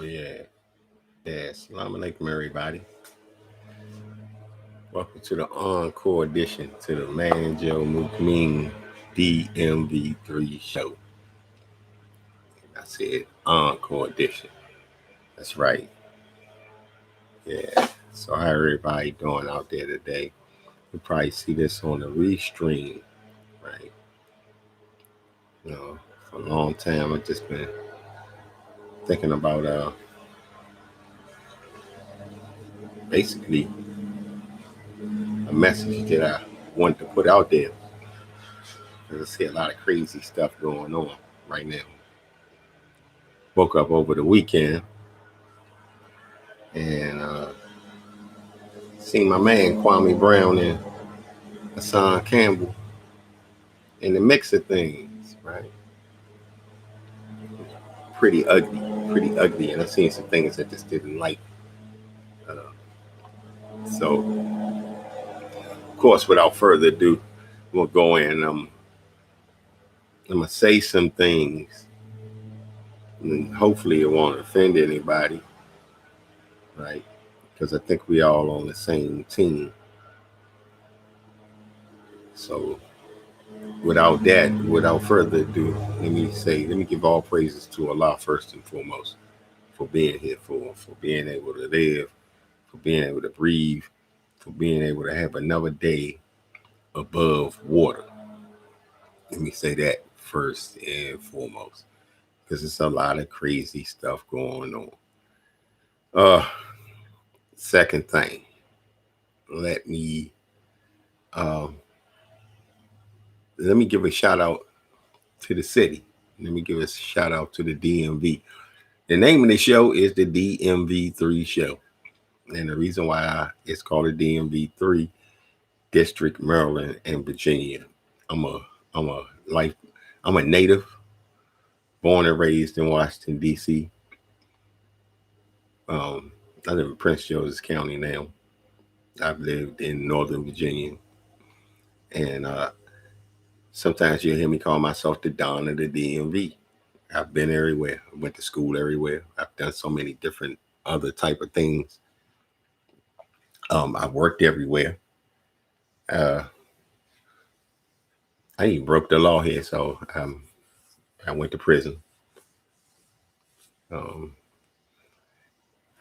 Yeah. Assalamu alaikum, everybody. Welcome to the encore edition to the MannJoe-Mumin DMV3 show. I said encore edition. That's right. Yeah. So how everybody doing out there today? You probably see this on the restream, right? For a long time I've just been thinking about basically a message that I want to put out there. Because I see a lot of crazy stuff going on right now. Woke up over the weekend and seen my man Kwame Brown and Hassan Cambell in the mix of things, right? Pretty ugly. And I seen some things I just didn't like. So, of course, without further ado, we'll go in. I'm gonna say some things, and hopefully it won't offend anybody, right? Because I think we all on the same team. So, without further ado, let me give all praises to Allah first and foremost for being here, for being able to live, for being able to breathe, for being able to have another day above water. Let me say that first and foremost, because it's a lot of crazy stuff going on. Second thing, let me give a shout out to the city. Let me give a shout out to the DMV. The name of the show is the DMV3 show. And the reason why it's called the DMV3, District, Maryland, and Virginia. I'm a native, born and raised in Washington, D.C. I live in Prince George's County now. I've lived in Northern Virginia. And sometimes you'll hear me call myself the Don of the DMV. I've been everywhere. I went to school everywhere. I've done so many different other type of things. I've worked everywhere. I even broke the law here, so I went to prison. I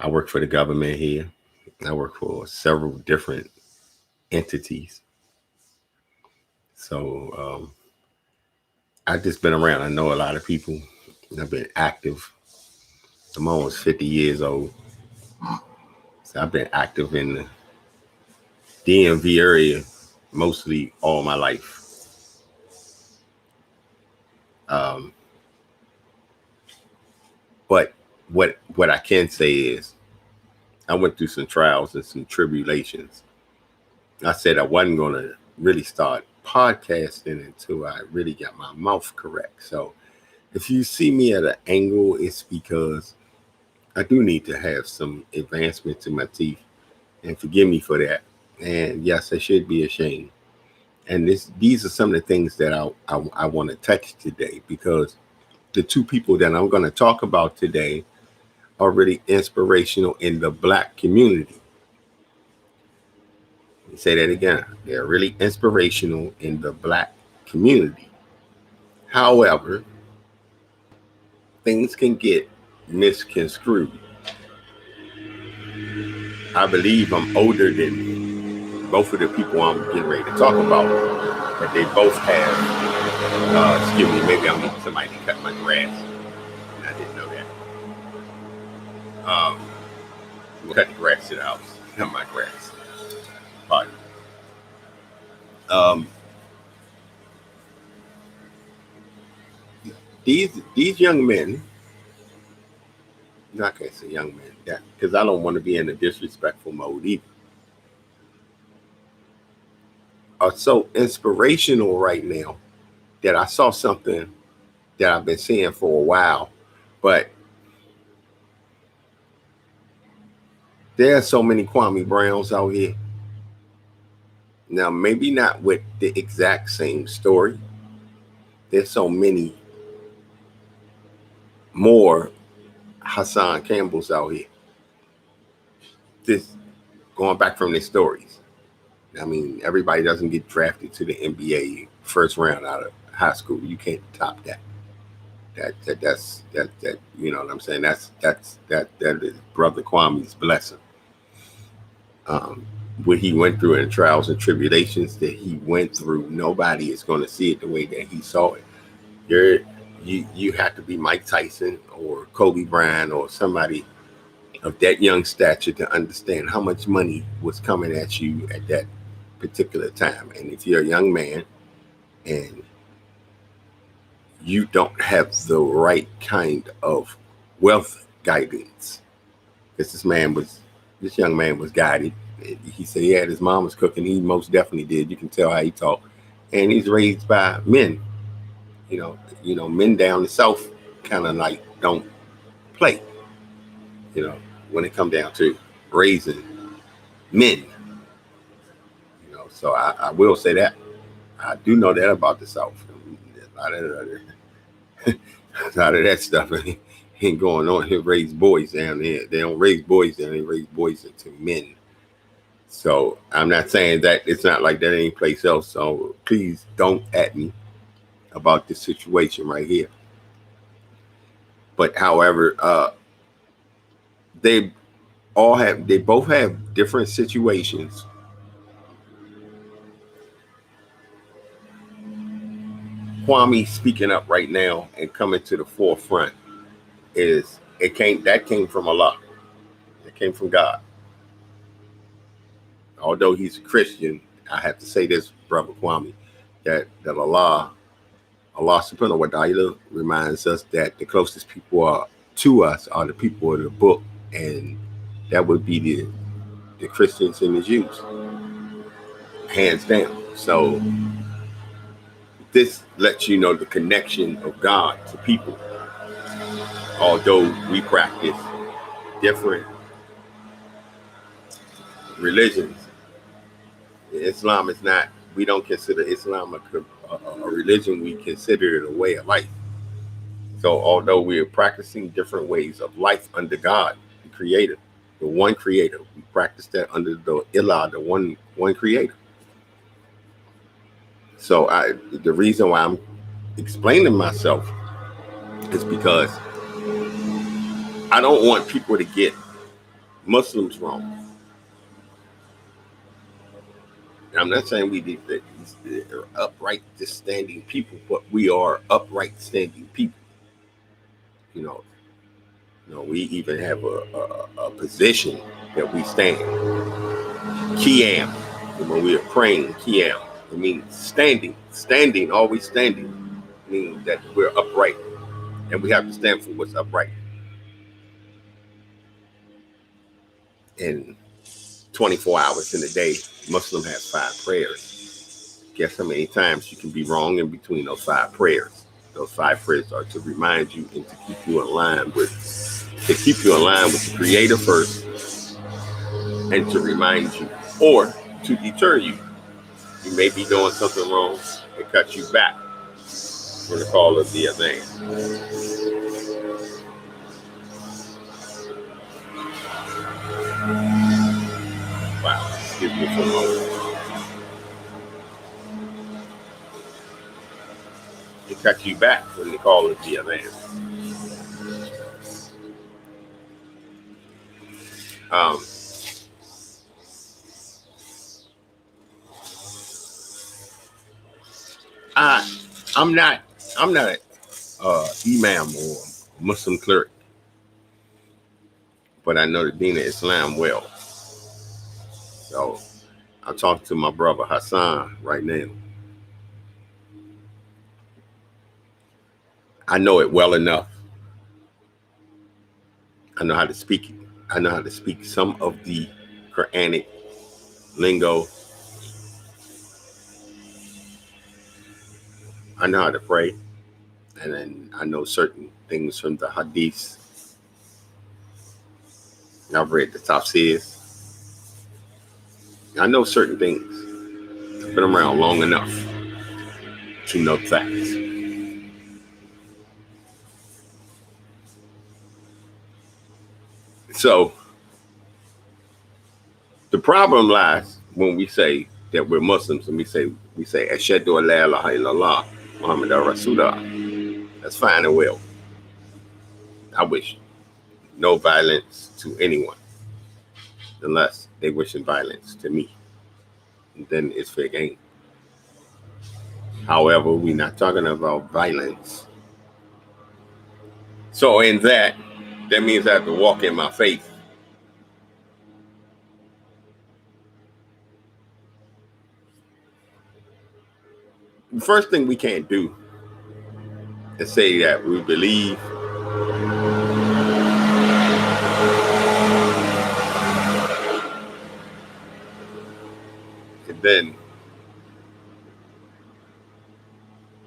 work for the government here. I work for several different entities. So I've just been around. I know a lot of people. I've been active. I'm almost 50 years old. So I've been active in the DMV area mostly all my life. But what I can say is I went through some trials and some tribulations. I said I wasn't going to really start podcasting until I really got my mouth correct. So if you see me at an angle, it's because I do need to have some advancement to my teeth, and forgive me for that. And yes, I should be ashamed. And these are some of the things that I want to touch today, because the two people that I'm going to talk about today are really inspirational in the Black community. Let me say that again. They're really inspirational in the Black community. However, things can get misconstrued. I believe I'm older than both of the people I'm getting ready to talk about, but they both have, excuse me, maybe I'm meeting somebody to cut my grass. I didn't know that. We'll cut the grass to the house, not my grass. Pardon. These young men, not gonna say young men, because I don't want to be in a disrespectful mode either, are so inspirational right now that I saw something that I've been seeing for a while, but there are so many Kwame Browns out here. Now, maybe not with the exact same story. There's so many more Hassan Cambell's out here. This going back from their stories. I mean, everybody doesn't get drafted to the NBA first round out of high school. You can't top that. That's you know what I'm saying? That is Brother Kwame's blessing. What he went through in trials and tribulations that he went through, nobody is going to see it the way that he saw it. You have to be Mike Tyson or Kobe Bryant or somebody of that young stature to understand how much money was coming at you at that particular time. And if you're a young man and you don't have the right kind of wealth guidance, because this young man was guided. He said he had his mama's cooking. He most definitely did. You can tell how he talked. And he's raised by men. You know, men down the south kind of like don't play. You know, when it come down to raising men. You know, so I will say that. I do know that about the South. A lot of that stuff ain't going on here. Raise boys down there. They don't raise boys down. They raise boys into men. So I'm not saying that it's not like that any place else. So please don't at me about this situation right here. But however, they both have different situations. Kwame speaking up right now and coming to the forefront that came from Allah. It came from God. Although he's a Christian, I have to say this, Brother Kwame, that Allah subhanahu wa ta'ala reminds us that the closest people to us are the people of the book, and that would be the Christians and the Jews, hands down. So this lets you know the connection of God to people. Although we practice different religions, Islam is not, we don't consider Islam a religion, we consider it a way of life. So although we are practicing different ways of life under God, the creator, the one creator, we practice that under the Ilah, the one creator. So the reason why I'm explaining myself is because I don't want people to get Muslims wrong. I'm not saying they're upright, standing people, but we are upright, standing people. You know, we even have a position that we stand. Qiyam, when we are praying, Qiyam, it means standing, always standing, means that we're upright, and we have to stand for what's upright. And 24 hours in a day, Muslim has 5 prayers. Guess how many times you can be wrong in between those 5 prayers? Those 5 prayers are to remind you and to keep you in line with the Creator first, and to remind you or to deter you. You may be doing something wrong and cut you back for the call of the adhan. Wow, excuse me for a moment. They cut you back when they call it the adhan. I'm not imam or Muslim cleric, but I know the Deen of Islam well. So I'm talking to my brother Hassan right now. I know it well enough. I know how to speak it. I know how to speak some of the Quranic lingo. I know how to pray. And then I know certain things from the hadiths. I've read the tafsirs. I know certain things. I've been around long enough to know facts. So the problem lies when we say that we're Muslims and we say Ashhadu an la ilaha illallah Muhammad Rasulullah. That's fine and well. I wish no violence to anyone unless they wishing violence to me. And then it's fair game. However, we're not talking about violence. So in that means I have to walk in my faith. The first thing we can't do is say that we believe and then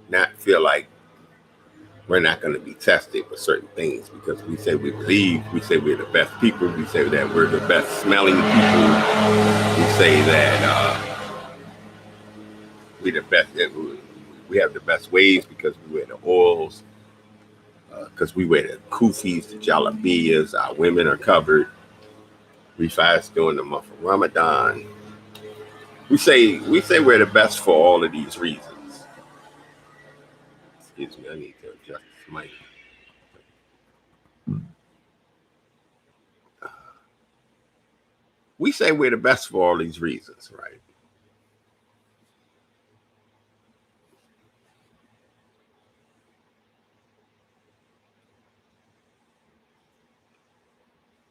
not feel like we're not going to be tested for certain things because we say we believe, we say we're the best people, we say that we're the best smelling people, we say that we're the best, we have the best ways because we wear the oils, because we wear the kufis, the jalabiyas, our women are covered, we fast during the month of Ramadan. We say we're the best for all of these reasons. Excuse me, I need to adjust this mic. We say we're the best for all these reasons, right?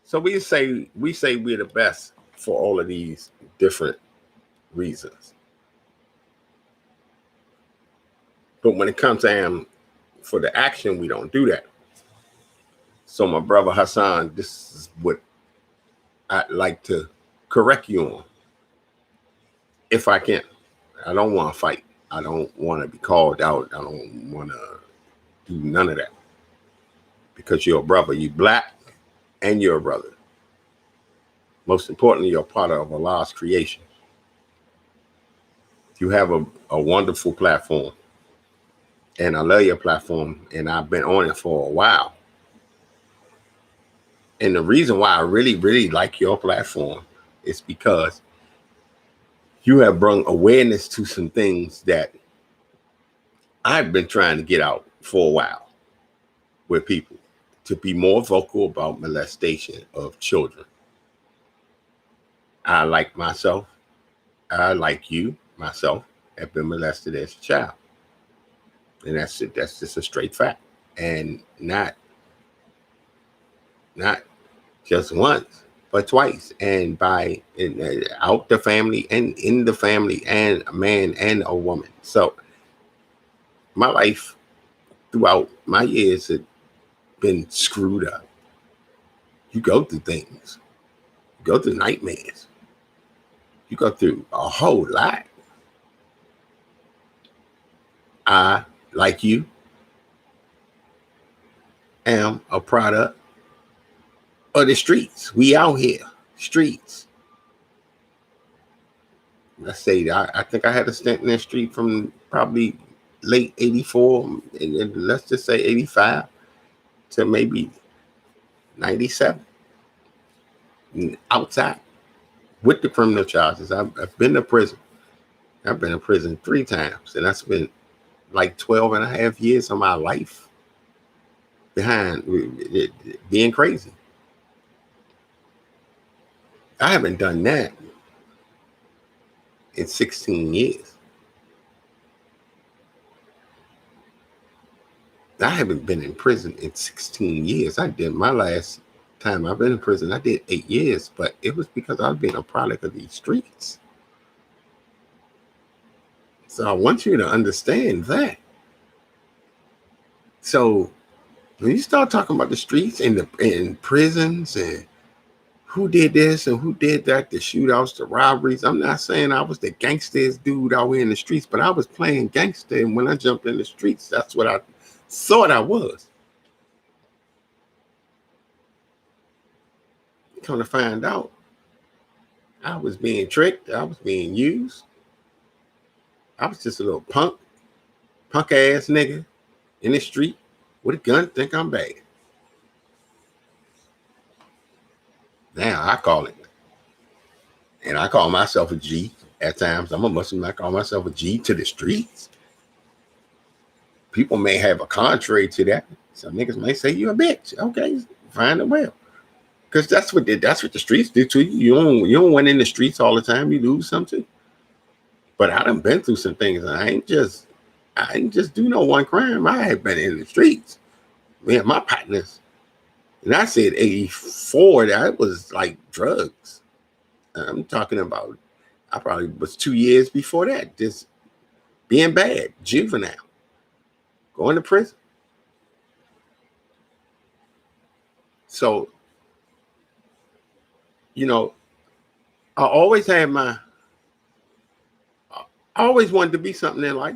So we say we're the best for all of these different reasons. But when it comes to for the action, we don't do that. So my brother Hassan, this is what I'd like to correct you on. If I can. I don't want to fight. I don't want to be called out. I don't want to do none of that. Because you're a brother. You're black and you're a brother. Most importantly, you're part of Allah's creation. You have a wonderful platform. And I love your platform. And I've been on it for a while. And the reason why I really, really like your platform is because you have brought awareness to some things that I've been trying to get out for a while with people to be more vocal about molestation of children. I like myself. I like you, myself, have been molested as a child. And that's it. That's just a straight fact. And not just once, but twice. And out the family and in the family and a man and a woman. So my life throughout my years had been screwed up. You go through things. You go through nightmares. You go through a whole lot. I, like you, am a product of the streets. We out here, streets. Let's say I think I had a stint in the street from probably late 84, and let's just say 85 to maybe 97. Outside with the criminal charges. I've been to prison. I've been in prison 3 times, and I spent like 12 and a half years of my life behind it, being crazy. I haven't done that in 16 years. I haven't been in prison in 16 years. I did my last time I've been in prison, I did 8 years, but it was because I've been a product of these streets. So I want you to understand that. So when you start talking about the streets and prisons and who did this and who did that, the shootouts, the robberies, I'm not saying I was the gangsters dude out here in the streets, but I was playing gangster. And when I jumped in the streets, that's what I thought I was. Come to find out, I was being tricked. I was being used. I was just a little punk ass nigga in the street with a gun, think I'm bad. Now I call it, and I call myself a G at times. I'm a Muslim. I call myself a G to the streets. People may have a contrary to that. Some niggas may say you a bitch. Okay, fine and well. Because that's what the streets do to you. You don't win in the streets all the time. You lose something. But I done been through some things, and I ain't just do no one crime. I have been in the streets. Man, my partners. And I said 84, that was like drugs. I'm talking about, I probably was 2 years before that, just being bad, juvenile, going to prison. So, you know, I always wanted to be something in life.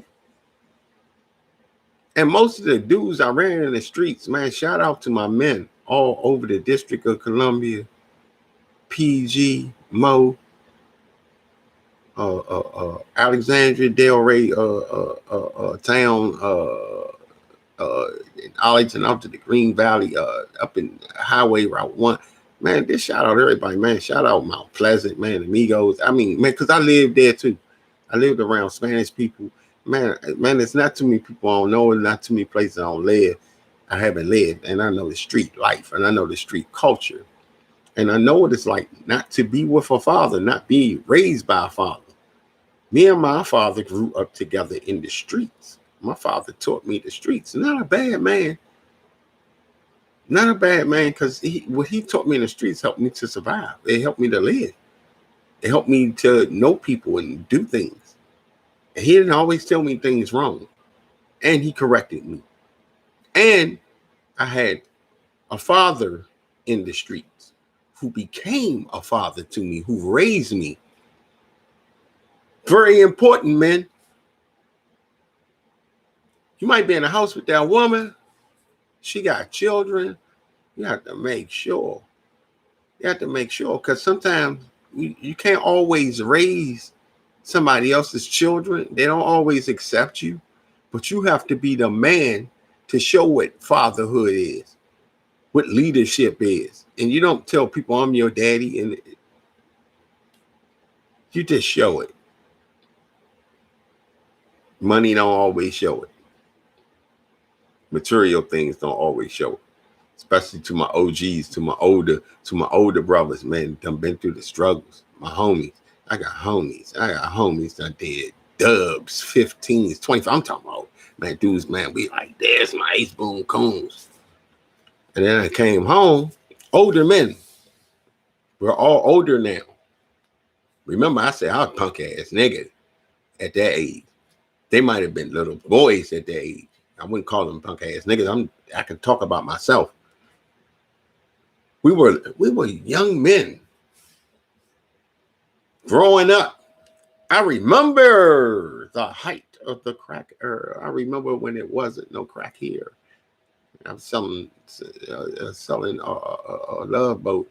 And most of the dudes I ran in the streets, man, shout out to my men all over the District of Columbia, PG, Mo, Alexandria, Delray, town, in Arlington, up to the Green Valley, up in Highway Route 1. Man, this shout out everybody, man. Shout out Mount Pleasant, man, Amigos. I mean, man, because I lived there too. I lived around Spanish people. Man, there's not too many people I don't know, and not too many places I don't live. I haven't lived, and I know the street life, and I know the street culture. And I know what it's like not to be with a father, not be raised by a father. Me and my father grew up together in the streets. My father taught me the streets. Not a bad man. Not a bad man, because what he taught me in the streets helped me to survive. It helped me to live. It helped me to know people and do things. And he didn't always tell me things wrong. And he corrected me. And I had a father in the streets who became a father to me, who raised me. Very important, man. You might be in a house with that woman. She got children. You have to make sure. You have to make sure, because sometimes you can't always raise somebody else's children. They don't always accept you. But you have to be the man to show what fatherhood is, what leadership is. And you don't tell people I'm your daddy, and you just show it. Money don't always show it. Material things don't always show it. Especially to my OGs, to my older brothers, man, done been through the struggles. My homies. I got homies that did dubs, 15s, 25. I'm talking about, man, dudes, man, we like, there's my Ace Boone Coons. And then I came home, older men. We're all older now. Remember, I said I was punk ass nigga at that age. They might have been little boys at that age. I wouldn't call them punk ass niggas. I can talk about myself. We were young men growing up. I remember the height of the crack era. I remember when it wasn't no crack here. I'm selling a love boat.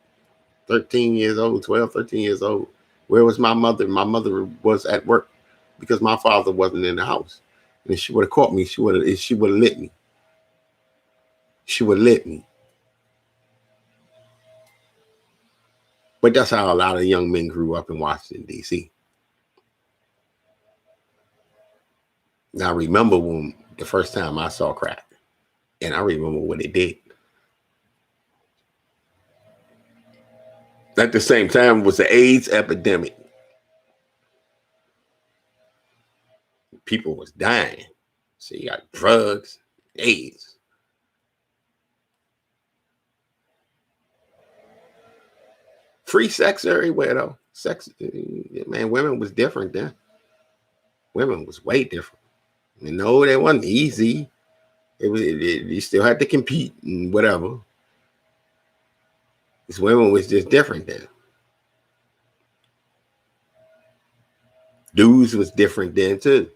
13 years old, 12, 13 years old. Where was my mother? My mother was at work because my father wasn't in the house. And she would have caught me. She would have lit me. She would lit me. But that's how a lot of young men grew up in Washington, D.C. Now, I remember when the first time I saw crack, and I remember what it did. At the same time was the AIDS epidemic. People was dying. So you got drugs, AIDS. Free sex everywhere, though. Sex, man, women was different then. Women was way different. No, they wasn't easy. You still had to compete and whatever. These women was just different then. Dudes was different then too.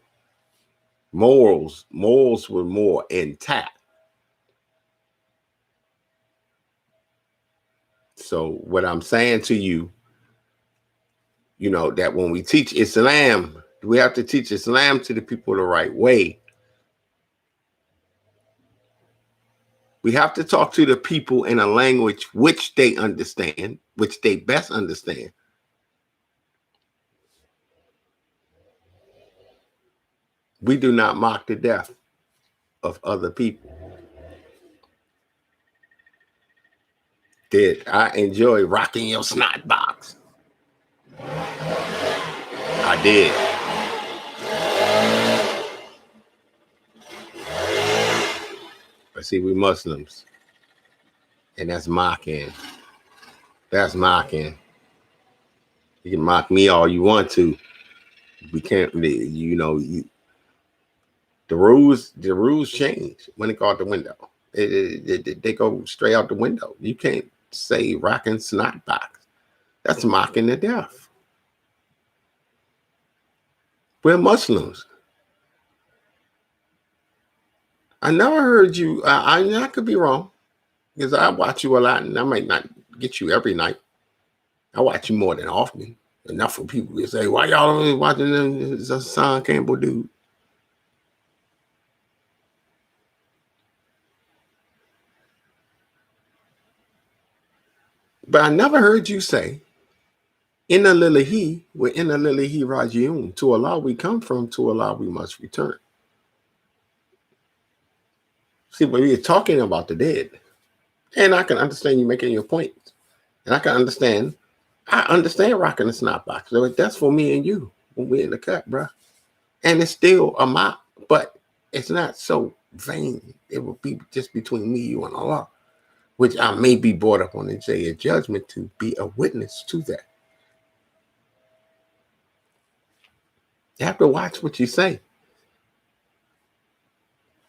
Morals were more intact. So what I'm saying to you, that when we teach Islam, we have to teach Islam to the people the right way. We have to talk to the people in a language which they understand, which they best understand. We do not mock the death of other people. Did I enjoy rocking your snot box? I did. But see, we Muslims. And that's mocking. That's mocking. You can mock me all you want to. We can't, the rules change when it go out the window. They go straight out the window. You can't say rocking snot box. That's mocking to death. We're Muslims. I never heard you. I could be wrong because I watch you a lot, and I might not get you every night. I watch you more than often. Enough for people to say, "Why y'all only watching them?" It's a Hassan Cambell dude. But I never heard you say, "Inna lillahi wa inna lillahi rajiun." To Allah we come from, to Allah we must return. See, when we're talking about the dead, and I can understand you making your point, and I understand rocking the snot box. So that's for me and you when we're in the cut, bro. And it's still a mock, but it's not so vain. It will be just between me, you, and Allah, which I may be brought up on the day of judgment to be a witness to that. You have to watch what you say.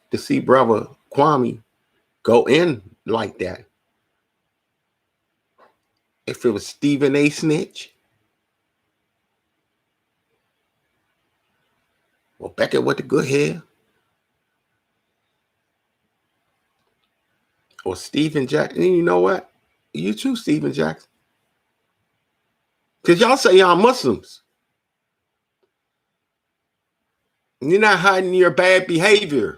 To see brother Kwame go in like that. If it was Stephen A. Snitch, or Beckett with the good hair, or Stephen Jackson, you know what? You too, Stephen Jackson. Because y'all say y'all Muslims. And you're not hiding your bad behavior.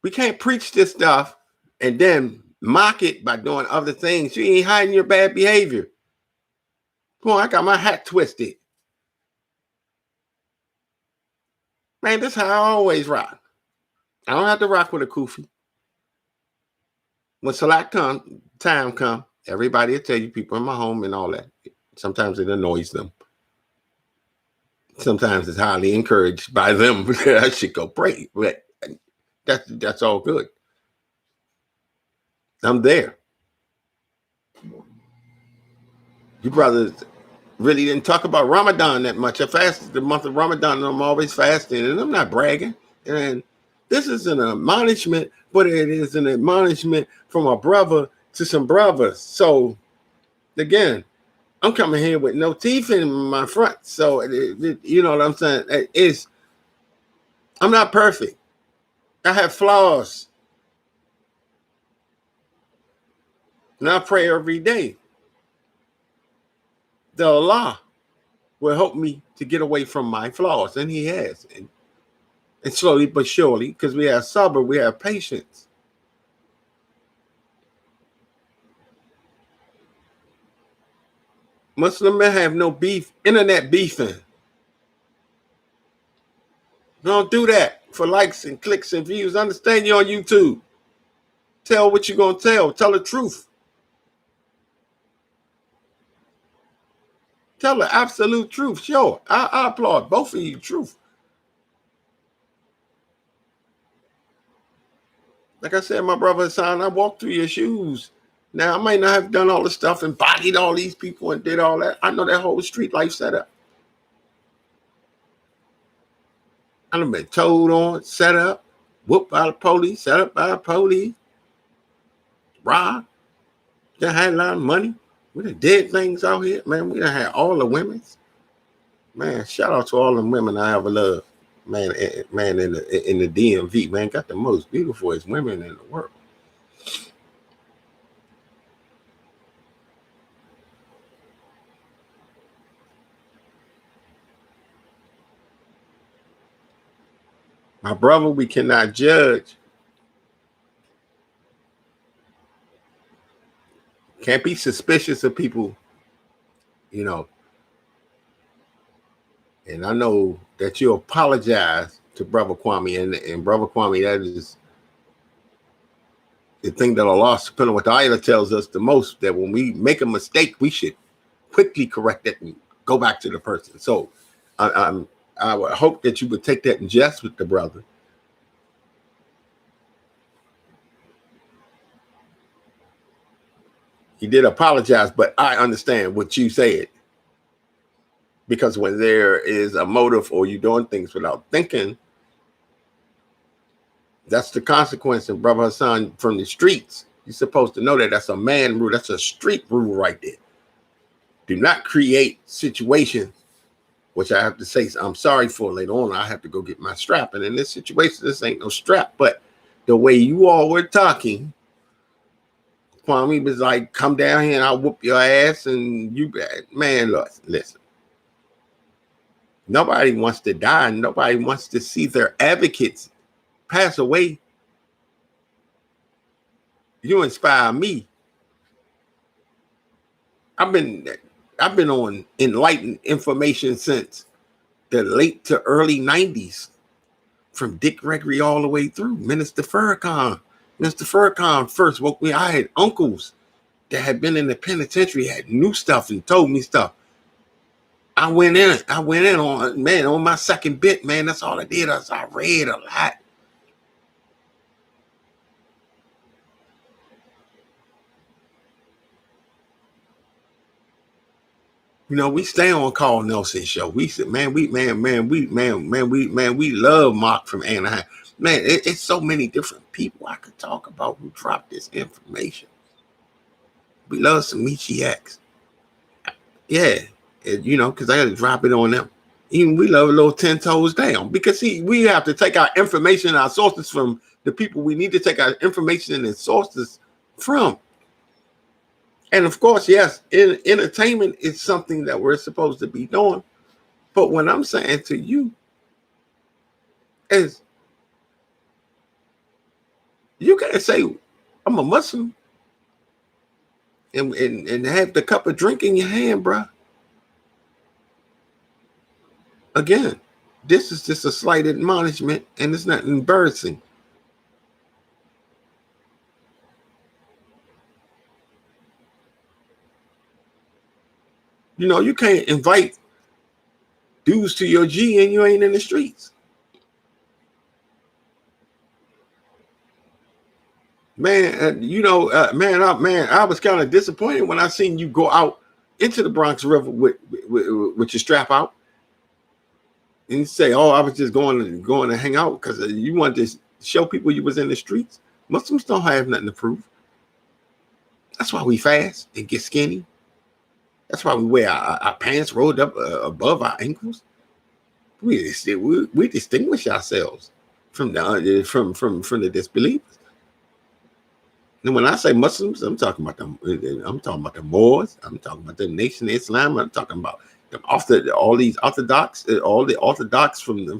We can't preach this stuff and then mock it by doing other things. You ain't hiding your bad behavior. Come on, I got my hat twisted. Man, this is how I always rock. I don't have to rock with a kufi. When select time come, everybody will tell you people in my home and all that. Sometimes it annoys them. Sometimes it's highly encouraged by them. I should go pray. But that's all good. I'm there. You brothers really didn't talk about Ramadan that much. I fasted the month of Ramadan, and I'm always fasting, and I'm not bragging. And this is an admonishment, but it is an admonishment from a brother to some brothers. So, again, I'm coming here with no teeth in my front. So, you know what I'm saying? I'm not perfect. I have flaws. And I pray every day that Allah will help me to get away from my flaws. And He has. And slowly but surely, because we have sabr, we have patience. Muslim men have no beef, internet beefing. Don't do that for likes and clicks and views. Understand you're on YouTube. Tell what you're going to tell. Tell the truth. Tell the absolute truth. Sure, I applaud both of you. Truth. Like I said, my brother Hassan, I walked through your shoes. Now, I might not have done all the stuff and bodied all these people and did all that. I know that whole street life setup. I done been told on, set up, whooped by the police, set up by the police, robbed. Done had a lot of money. We done did things out here. Man, we done had all the women's. Man, shout out to all the women I ever loved. Man, in the DMV, man, got the most beautiful women in the world. My brother, we cannot judge Can't be suspicious of people, you know. And I know that you apologize to Brother Kwame, and Brother Kwame, that is the thing that Allah subhanahu wa ta'ala tells us the most, that when we make a mistake, we should quickly correct it and go back to the person. So I would hope that you would take that in jest with the brother. He did apologize, but I understand what you said. Because when there is a motive or you're doing things without thinking, that's the consequence. And Brother Hassan, from the streets, you're supposed to know that that's a man rule. That's a street rule right there. Do not create situations, which I have to say I'm sorry for later on. I have to go get my strap. And in this situation, this ain't no strap. But the way you all were talking, Kwame was like, come down here and I'll whoop your ass. And you, man, look, listen. Nobody wants to die. Nobody wants to see their advocates pass away. You inspire me. I've been on enlightened information since the late to early 90s, from Dick Gregory all the way through. Minister Farrakhan first woke me. I had uncles that had been in the penitentiary, had knew stuff and told me stuff. I went in on my second bit, man. That's all I did. I read a lot. You know, we stay on Carl Nelson's show. We said, we love Mark from Anaheim. Man, it's so many different people I could talk about who dropped this information. We love some Michi X. Yeah, you know, because I got to drop it on them. Even we love a little 10 toes down, because we have to take our information, our sources from the people we need to take our information and sources from. And of course, yes, entertainment is something that we're supposed to be doing. But what I'm saying to you is, you can't say I'm a Muslim and have the cup of drink in your hand, bro. Again, this is just a slight admonishment, and it's not embarrassing. You know, you can't invite dudes to your G and you ain't in the streets. Man, I was kind of disappointed when I seen you go out into the Bronx River with your strap out and you say, "Oh, I was just going to hang out," because you wanted to show people you was in the streets. Muslims don't have nothing to prove. That's why we fast and get skinny. That's why we wear our pants rolled up above our ankles. We distinguish ourselves from the disbelievers. And when I say Muslims, I'm talking about the Moors. I'm talking about the Nation of Islam. I'm talking about all the Orthodox from the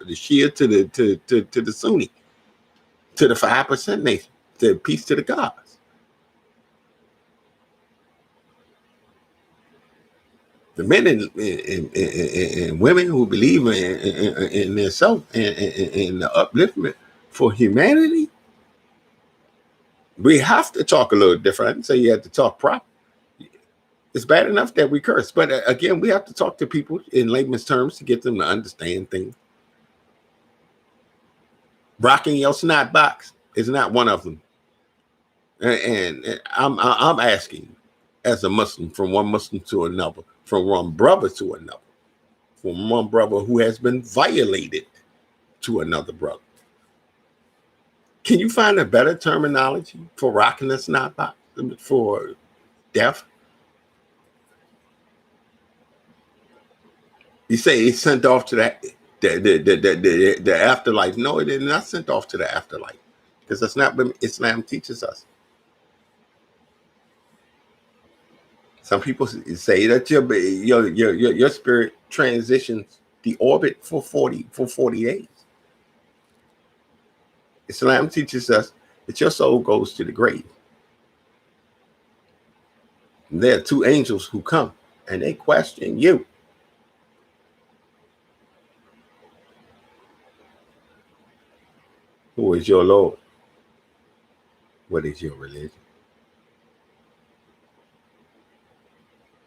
Shia to the Sunni, to the 5% nation, to peace to the gods. The men and women who believe in their self and the upliftment for humanity, we have to talk a little different. I didn't say you had to talk proper. It's bad enough that we curse, but again, we have to talk to people in layman's terms to get them to understand things. Rocking your snot box is not one of them. And I'm asking, as a Muslim, from one Muslim to another, from one brother to another, from one brother who has been violated to another brother. Can you find a better terminology for rocking a snot box, for death? You say it's sent off to the afterlife. No, it is not sent off to the afterlife, because that's not what Islam teaches us. Some people say that your spirit transitions the orbit for 40 days. Islam teaches us that your soul goes to the grave. There are two angels who come and they question you. Who is your Lord? What is your religion?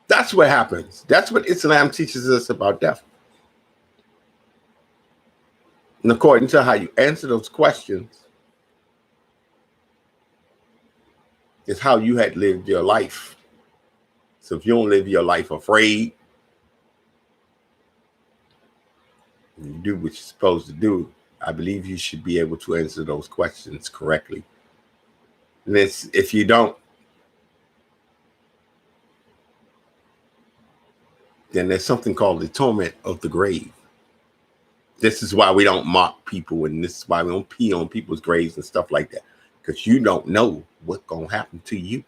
That's what happens. That's what Islam teaches us about death. And according to how you answer those questions, is how you had lived your life. So if you don't live your life afraid, and you do what you're supposed to do, I believe you should be able to answer those questions correctly. And if you don't, then there's something called the torment of the grave. This is why we don't mock people, and this is why we don't pee on people's graves and stuff like that, because you don't know what's going to happen to you.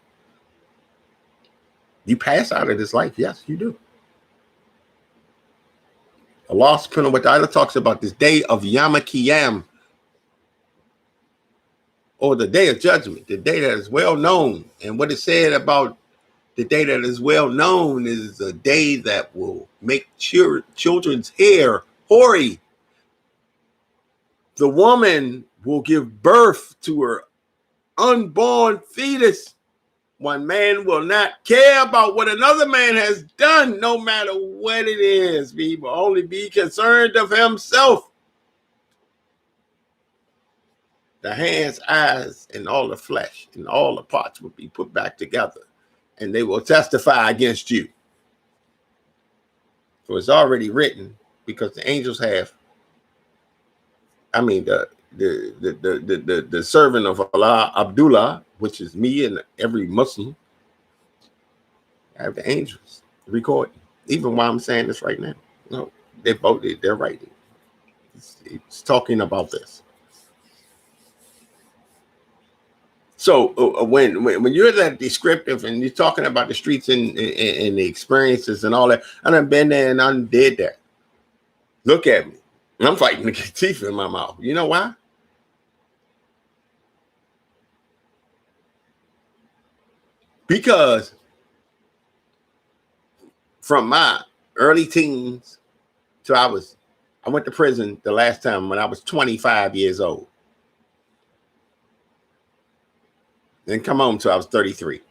You pass out of this life. Yes, you do. Allah subhanahu wa ta'ala talks about this day of Yom Kiyam, or the day of judgment, the day that is well known. And what it said about the day that is well known is a day that will make children's hair hoary. The woman will give birth to her unborn fetus. One man will not care about what another man has done, no matter what it is. He will only be concerned of himself. The hands, eyes, and all the flesh and all the parts will be put back together, and they will testify against you. So it's already written, because the angels have, the servant of Allah, Abdullah, which is me and every Muslim, have the angels recording. Even while I'm saying this right now, no, they're writing. It's talking about this. So when you're that descriptive and you're talking about the streets and the experiences and all that, I done been there and I done did that. Look at me. I'm fighting to get teeth in my mouth. You know why? Because from my early teens till I went to prison the last time when I was 25 years old. Then come home till I was 33.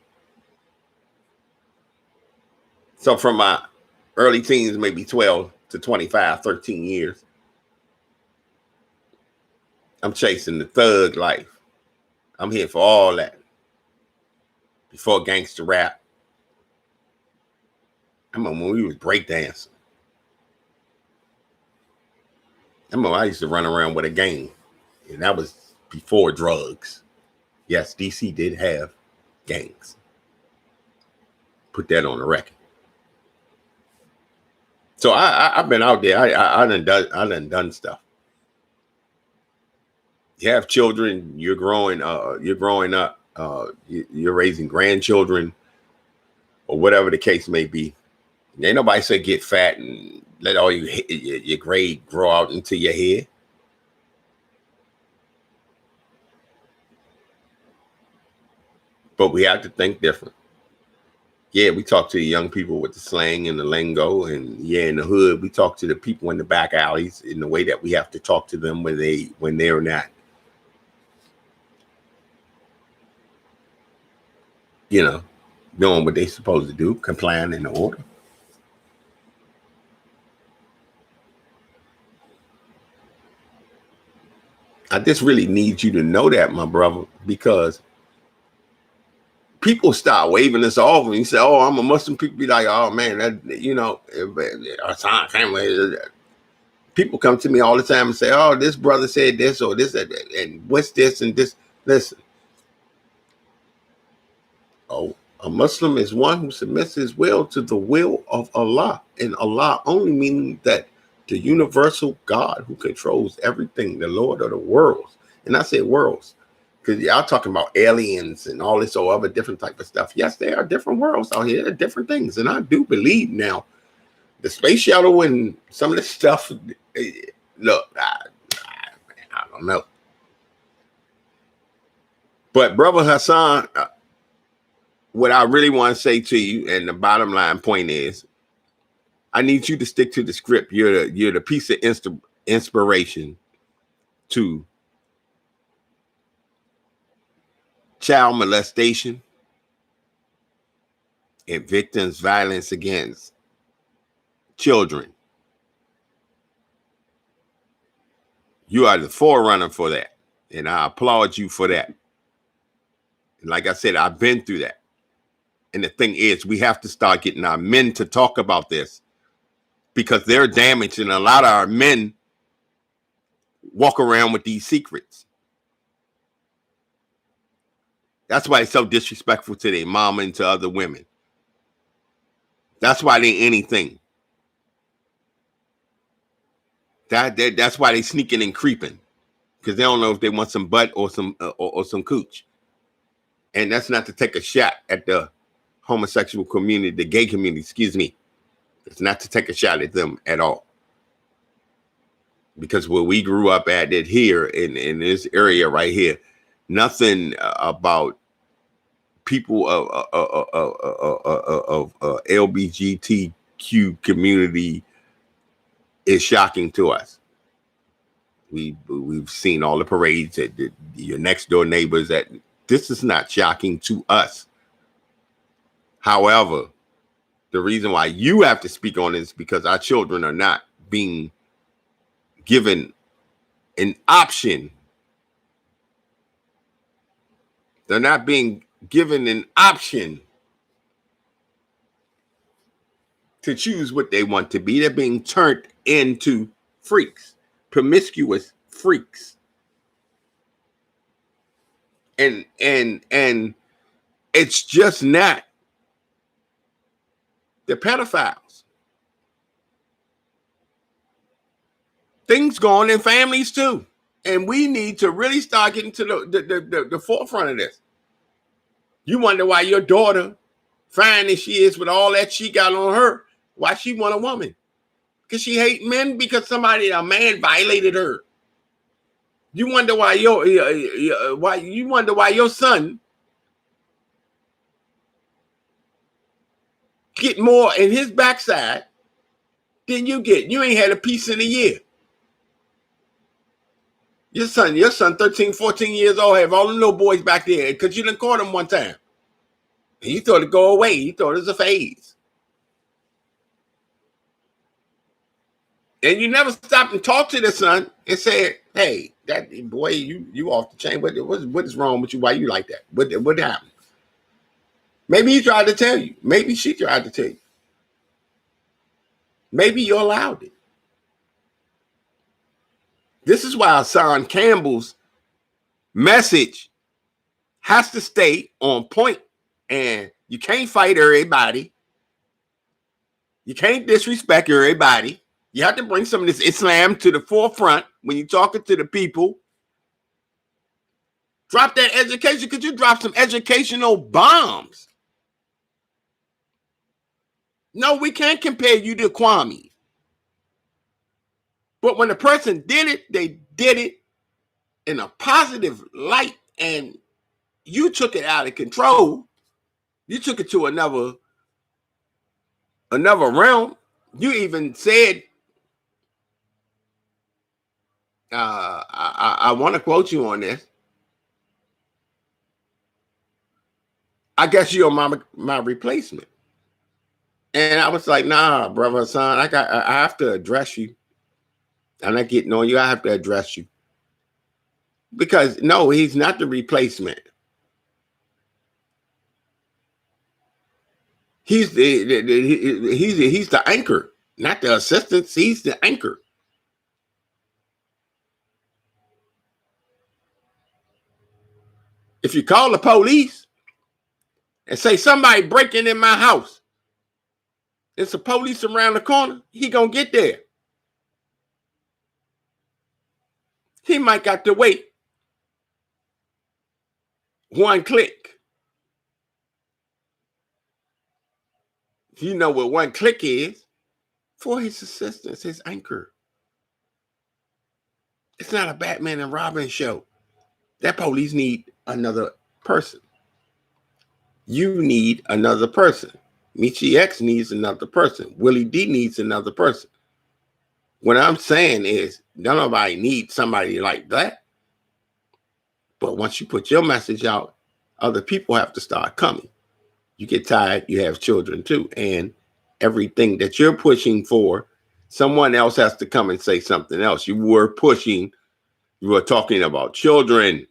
So from my early teens, maybe 12 to 25, 13 years, I'm chasing the thug life. I'm here for all that. Before gangster rap. I remember when we was breakdancing. I remember I used to run around with a gang. And that was before drugs. Yes, DC did have gangs. Put that on the record. So I've been out there. I done stuff. You have children. You're growing up. You're raising grandchildren, or whatever the case may be. Ain't nobody say get fat and let all your grade grow out into your head. But we have to think different. Yeah, we talk to the young people with the slang and the lingo, and in the hood, we talk to the people in the back alleys in the way that we have to talk to them when they're not, doing what they're supposed to do, complying in the order. I just really need you to know that, my brother, because people start waving this off and you say, oh, I'm a Muslim. People be like, oh, man, Hassan, people come to me all the time and say, oh, this brother said this or this, and what's this and this. Listen. Oh, a Muslim is one who submits his will to the will of Allah. And Allah only meaning that the universal God who controls everything, the Lord of the worlds. And I say worlds because y'all talking about aliens and all this or other different type of stuff. Yes, there are different worlds out here, different things. And I do believe now the space shuttle and some of this stuff, look, I don't know. But Brother Hassan, what I really want to say to you, and the bottom line point is, I need you to stick to the script. You're the piece of inspiration to child molestation and victims' violence against children. You are the forerunner for that, and I applaud you for that. And like I said, I've been through that. And the thing is, we have to start getting our men to talk about this because they're damaged, and a lot of our men walk around with these secrets. That's why it's so disrespectful to their mama and to other women. That's why they anything. That's why they sneaking and creeping, because they don't know if they want some butt or some cooch. And that's not to take a shot at the homosexual community, the gay community, excuse me. It's not to take a shot at them at all. Because where we grew up at it here in this area right here, nothing about people of LGBTQ community is shocking to us. We've seen all the parades at your next door neighbors. That this is not shocking to us. However, the reason why you have to speak on it is because our children are not being given an option. They're not being given an option to choose what they want to be. They're being turned into freaks, promiscuous freaks. And it's just not the pedophiles. Things go on in families too. And we need to really start getting to the forefront of this. You wonder why your daughter, fine as she is with all that she got on her, why she want a woman? Because she hate men because a man violated her. You wonder why your son get more in his backside than you get. You ain't had a piece in a year. Your son 13, 14 years old, have all the little boys back there because you done caught him one time. And you thought it'd go away. You thought it was a phase. And you never stopped and talked to the son and said, hey, that boy, you off the chain. What is wrong with you? Why you like that? What happened? Maybe he tried to tell you. Maybe she tried to tell you. Maybe you allowed it. This is why Hassan Cambell's message has to stay on point. And you can't fight everybody. You can't disrespect everybody. You have to bring some of this Islam to the forefront when you're talking to the people. Drop that education. Could you drop some educational bombs? No, we can't compare you to Kwame. But when the person did it, they did it in a positive light, and you took it out of control. You took it to another realm. You even said, I want to quote you on this. I guess you're my replacement. And I was like, nah, brother, son, I have to address you. I'm not getting on you. I have to address you. Because no, he's not the replacement. He's the anchor, not the assistant. He's the anchor. If you call the police and say somebody breaking in my house, it's the police around the corner, he gonna get there. He might got to wait one click. You know what one click is for his assistance, his anchor. It's not a Batman and Robin show. That police need another person. You need another person. Michi X needs another person. Willie D needs another person. What I'm saying is, nobody needs somebody like that. But once you put your message out, other people have to start coming. You get tired, you have children too. And everything that you're pushing for, someone else has to come and say something else. You were talking about children,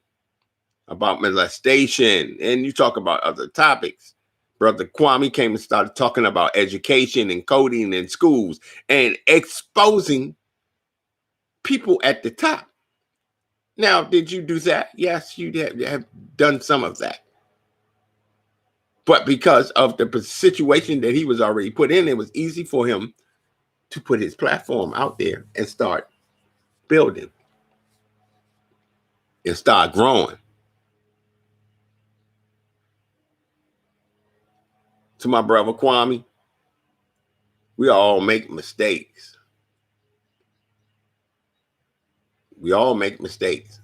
about molestation, and you talk about other topics. Brother Kwame came and started talking about education and coding in schools and exposing people at the top. Now, did you do that? Yes, you have done some of that. But because of the situation that he was already put in, it was easy for him to put his platform out there and start building and start growing. To my brother Kwame, we all make mistakes. We all make mistakes.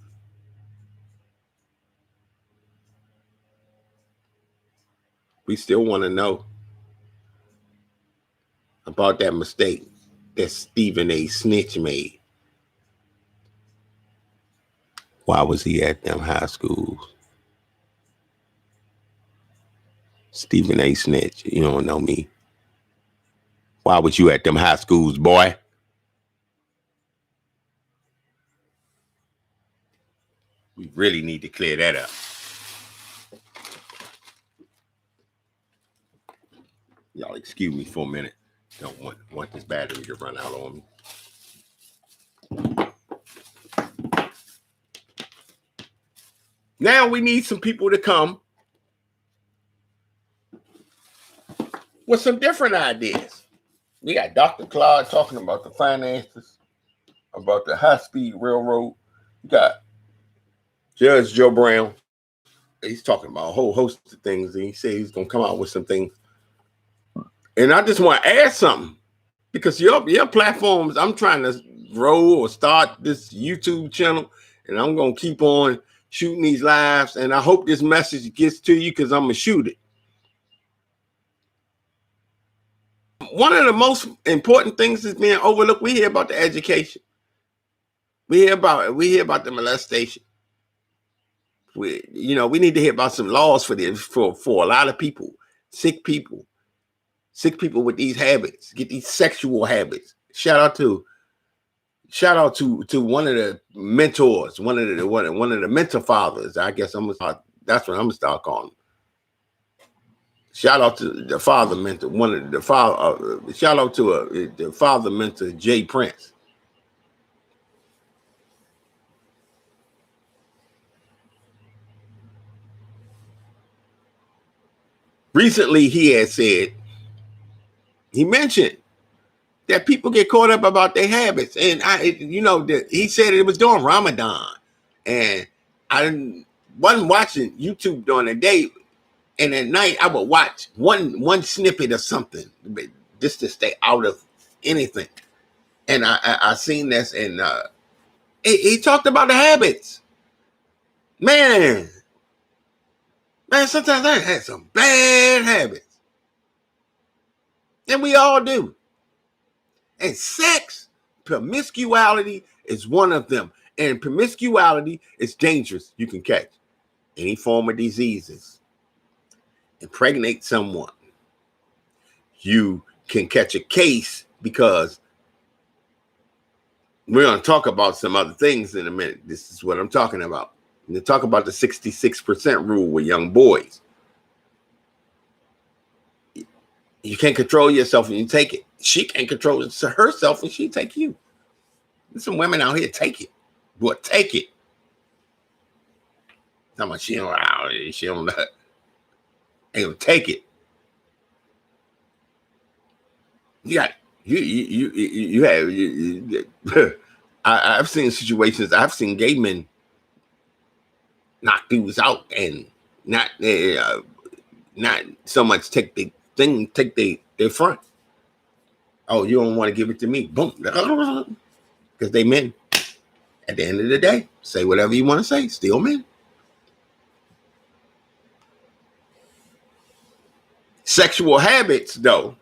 We still want to know about that mistake that Stephen A. Snitch made. Why was he at them high schools? Stephen A. Snitch, you don't know me. Why was you at them high schools, boy? We really need to clear that up. Y'all excuse me for a minute. Don't want this battery to run out on me. Now we need some people to come with some different ideas. We got Dr. Claude talking about the finances, about the high-speed railroad. You got Judge Joe Brown. He's talking about a whole host of things, and he said he's going to come out with some things. And I just want to add something, because your platforms, I'm trying to grow or start this YouTube channel, and I'm going to keep on shooting these lives, and I hope this message gets to you, because I'm going to shoot it. One of the most important things that's being overlooked, we hear about the education. We hear about the molestation. We need to hear about some laws for this, for a lot of people, sick people with these habits, get these sexual habits. Shout out to one of the mentors, one of the mentor fathers. I guess that's what I'm gonna start calling him. Shout out to the father mentor, shout out to the father mentor, Jay Prince. Recently, he mentioned that people get caught up about their habits, and he said it was during Ramadan, and I wasn't watching YouTube during the day, and at night I would watch one snippet of something just to stay out of anything. And I seen this, and he talked about the habits. Man, sometimes I had some bad habits, and we all do. And sex, promiscuity is one of them. And promiscuity is dangerous. You can catch any form of diseases. Impregnate someone. You can catch a case, because we're going to talk about some other things in a minute. This is what I'm talking about. I'm going to talk about the 66% rule with young boys. You can't control yourself when you take it. She can't control herself when she take you. There's some women out here take it. Boy, take it. Talking about she don't ain't gonna take it. I've seen situations. I've seen gay men knock dudes out and not so much take their front. Oh, you don't want to give it to me? Boom, because they men. At the end of the day, say whatever you want to say. Still men. Sexual habits, though,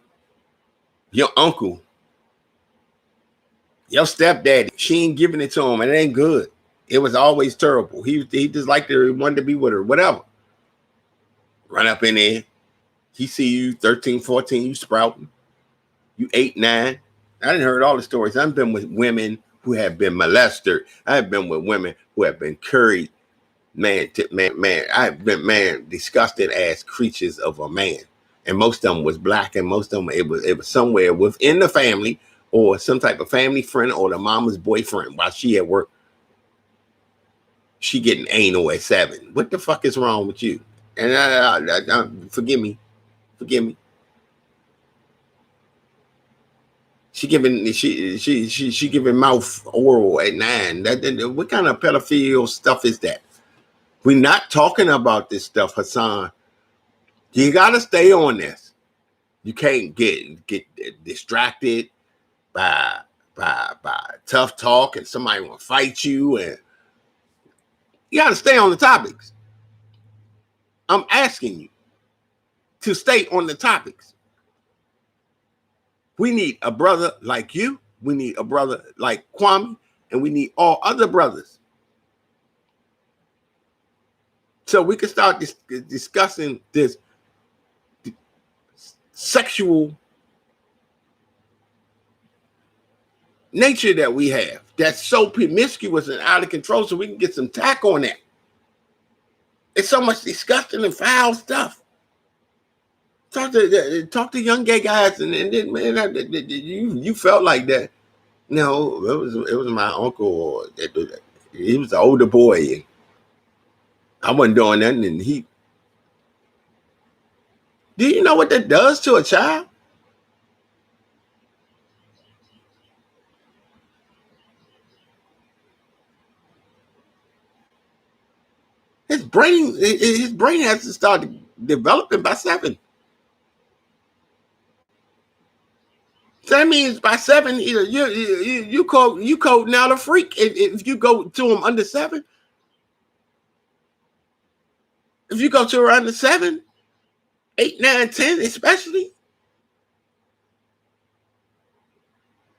your uncle, your stepdaddy, she ain't giving it to him, and it ain't good. It was always terrible. He just liked her, wanted to be with her, whatever. Run up in there. He see you 13, 14, you sprouting. You 8, 9. I didn't heard all the stories. I've been with women who have been molested. I've been with women who have been curried. Man. I've been, disgusted as creatures of a man. And most of them was black, and most of them, it was somewhere within the family or some type of family friend or the mama's boyfriend while she at work. She getting anal at 7. What the fuck is wrong with you? And forgive me. She giving mouth oral at 9. What kind of pedophile stuff is that? We're not talking about this stuff, Hassan. You gotta stay on this. You can't get distracted by tough talk and somebody want to fight you, and you gotta stay on the topics. I'm asking you to stay on the topics. We need a brother like you. We need a brother like Kwame, and we need all other brothers. So we can start discussing this sexual nature that we have that's so promiscuous and out of control, so we can get some tack on that. It's so much disgusting and foul stuff. Talk to young gay guys, and then, man, you felt like that. No, it was my uncle, or he was the older boy. And I wasn't doing nothing, and he. Do you know what that does to a child? His brain has to start developing by 7. So that means by 7, you code now the freak. If you go to him under 7, if you go to her under 7, 8, 9, 10, especially,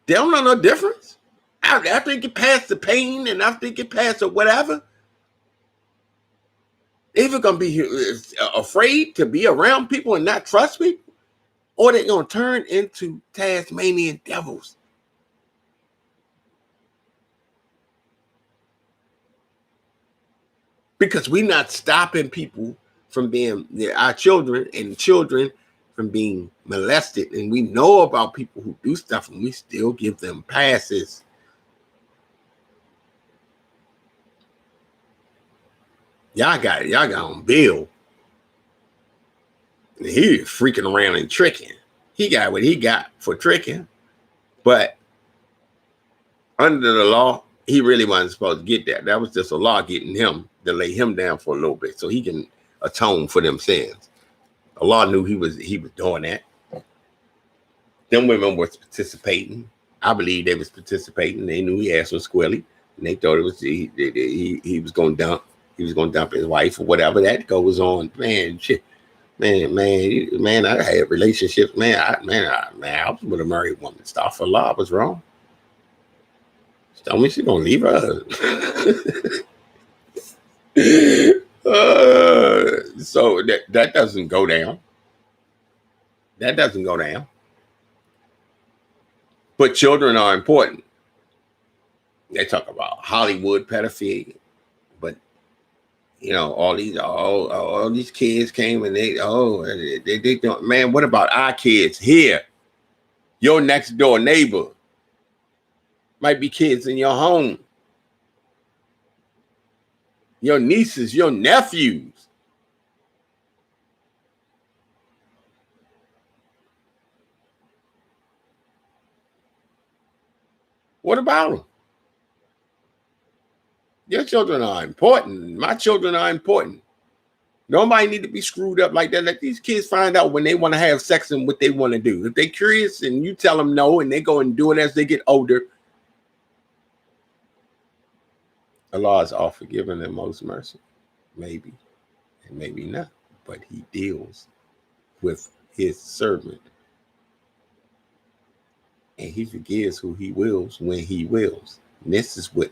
they don't know no difference. After you get past the pain and after you get past the whatever, they're either gonna be afraid to be around people and not trust people, or they're gonna turn into Tasmanian devils. Because we're not stopping people from being our children and children from being molested. And we know about people who do stuff and we still give them passes. Y'all got on Bill. And he was freaking around and tricking. He got what he got for tricking. But under the law, he really wasn't supposed to get that. That was just a law getting him to lay him down for a little bit so he can atone for them sins. The law knew he was doing that. Them women were participating. I believe they was participating. They knew he asked for squilly, and they thought it was he was going to dump. He was going to dump his wife or whatever that goes on. Man, shit. Man, I had relationships. I was with a married woman. Start for law was wrong. She told me she's gonna leave her. So that doesn't go down. That doesn't go down. But children are important. They talk about Hollywood pedophilia, but all these kids came and they don't. Man, what about our kids here? Your next door neighbor might be kids in your home. Your nieces, your nephews. What about them? Your children are important. My children are important. Nobody need to be screwed up like that. Let these kids find out when they want to have sex and what they want to do. If they're curious and you tell them no and they go and do it as they get older, Allah is all forgiving and most merciful. Maybe and maybe not. But he deals with his servant. And he forgives who he wills when he wills. And this is what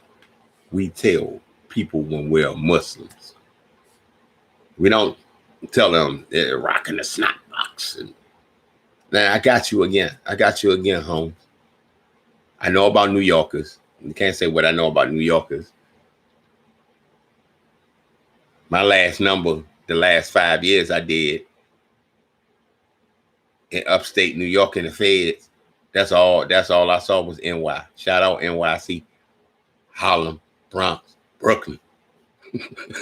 we tell people when we're Muslims. We don't tell them they're rocking the snot box. And now I got you again. Holmes. I know about New Yorkers. You can't say what I know about New Yorkers. My last number, the last 5 years I did in upstate New York in the feds. That's all I saw was NY. Shout out NYC, Harlem, Bronx, Brooklyn.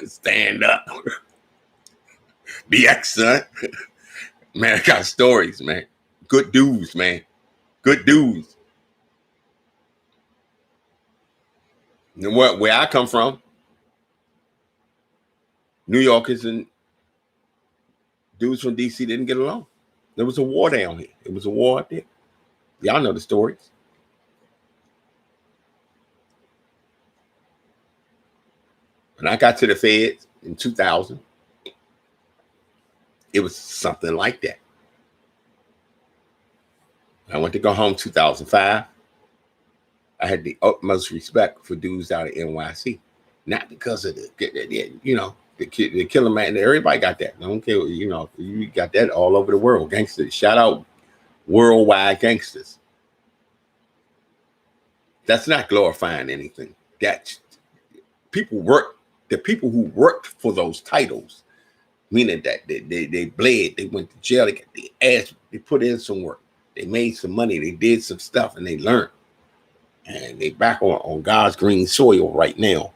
Stand up. BX, son. Man, I got stories, man. Good dudes, man. Good dudes. And where I come from, New Yorkers and dudes from DC didn't get along. There was a war down here. It was a war up there. Y'all know the stories. When I got to the feds in 2000, it was something like that. I went to go home 2005. I had the utmost respect for dudes out of NYC. Not because of the killer man. Everybody got that. I don't care. You got that all over the world. Gangsters. Shout out worldwide gangsters. That's not glorifying anything. That people work. The people who worked for those titles, meaning that they bled, they went to jail, they got the ass, they put in some work, they made some money, they did some stuff, and they learned. And they back on God's green soil right now.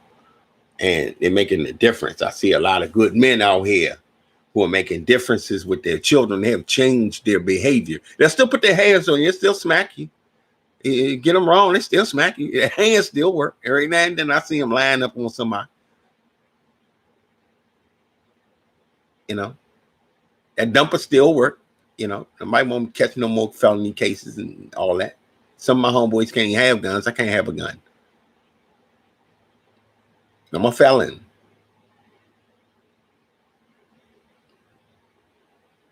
And they're making a difference. I see a lot of good men out here who are making differences with their children. They have changed their behavior. They'll still put their hands on you, still smack you. You get them wrong, they still smack you. Their hands still work. Every now and then I see them line up on somebody. That dumper still work. I might want to catch no more felony cases and all that. Some of my homeboys can't have guns. I can't have a gun. I'm a felon.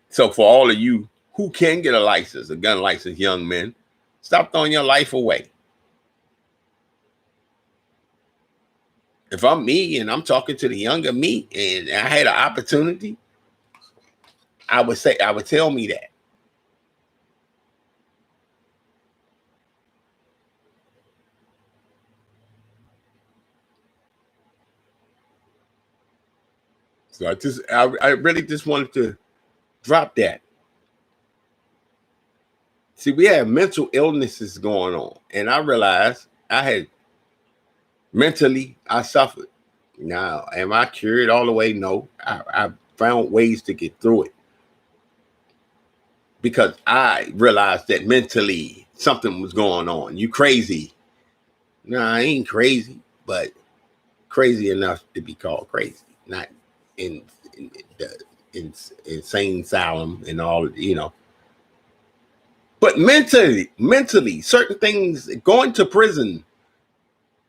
So for all of you who can get a gun license, young men, stop throwing your life away. If I'm me and I'm talking to the younger me and I had an opportunity, I would tell me that. So I really just wanted to drop that. See, we have mental illnesses going on, and I realized mentally I suffered. Now, am I cured all the way? No, I found ways to get through it because I realized that mentally something was going on. You crazy? No, I ain't crazy, but crazy enough to be called crazy, not in the insane asylum and all, But mentally, certain things, going to prison,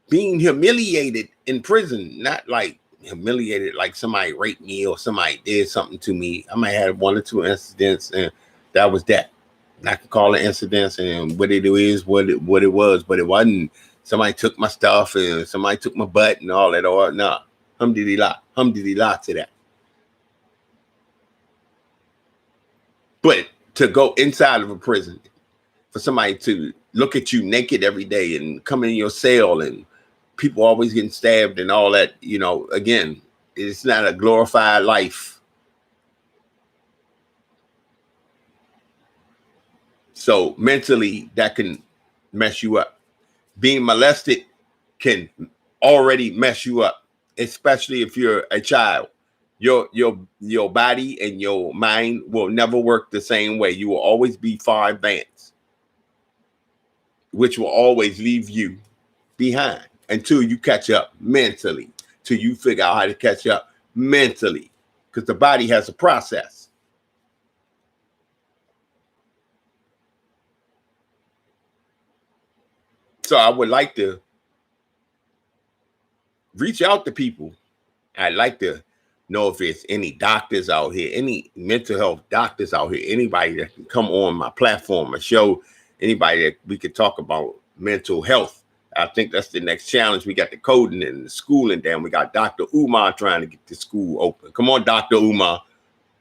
being humiliated in prison, not like humiliated like somebody raped me or somebody did something to me. I might have 1 or 2 incidents, and that was that. I can call it incidents, and what it is, what it was, but it wasn't. Somebody took my stuff, and somebody took my butt, and all that. Or nah, alhamdulillah to that. But to go inside of a prison, for somebody to look at you naked every day and come in your cell and people always getting stabbed and all that, again, it's not a glorified life. So mentally, that can mess you up. Being molested can already mess you up, especially if you're a child. Your body and your mind will never work the same way. You will always be far advanced, which will always leave you behind until you catch up mentally, till you figure out how to catch up mentally, because the body has a process. So I would like to reach out to people. I'd like to know if there's any doctors out here, any mental health doctors out here, anybody that can come on my platform or show anybody that we could talk about mental health. I think that's the next challenge. We got the coding and the schooling down. We got Dr. Umar trying to get the school open. Come on, Dr. Umar,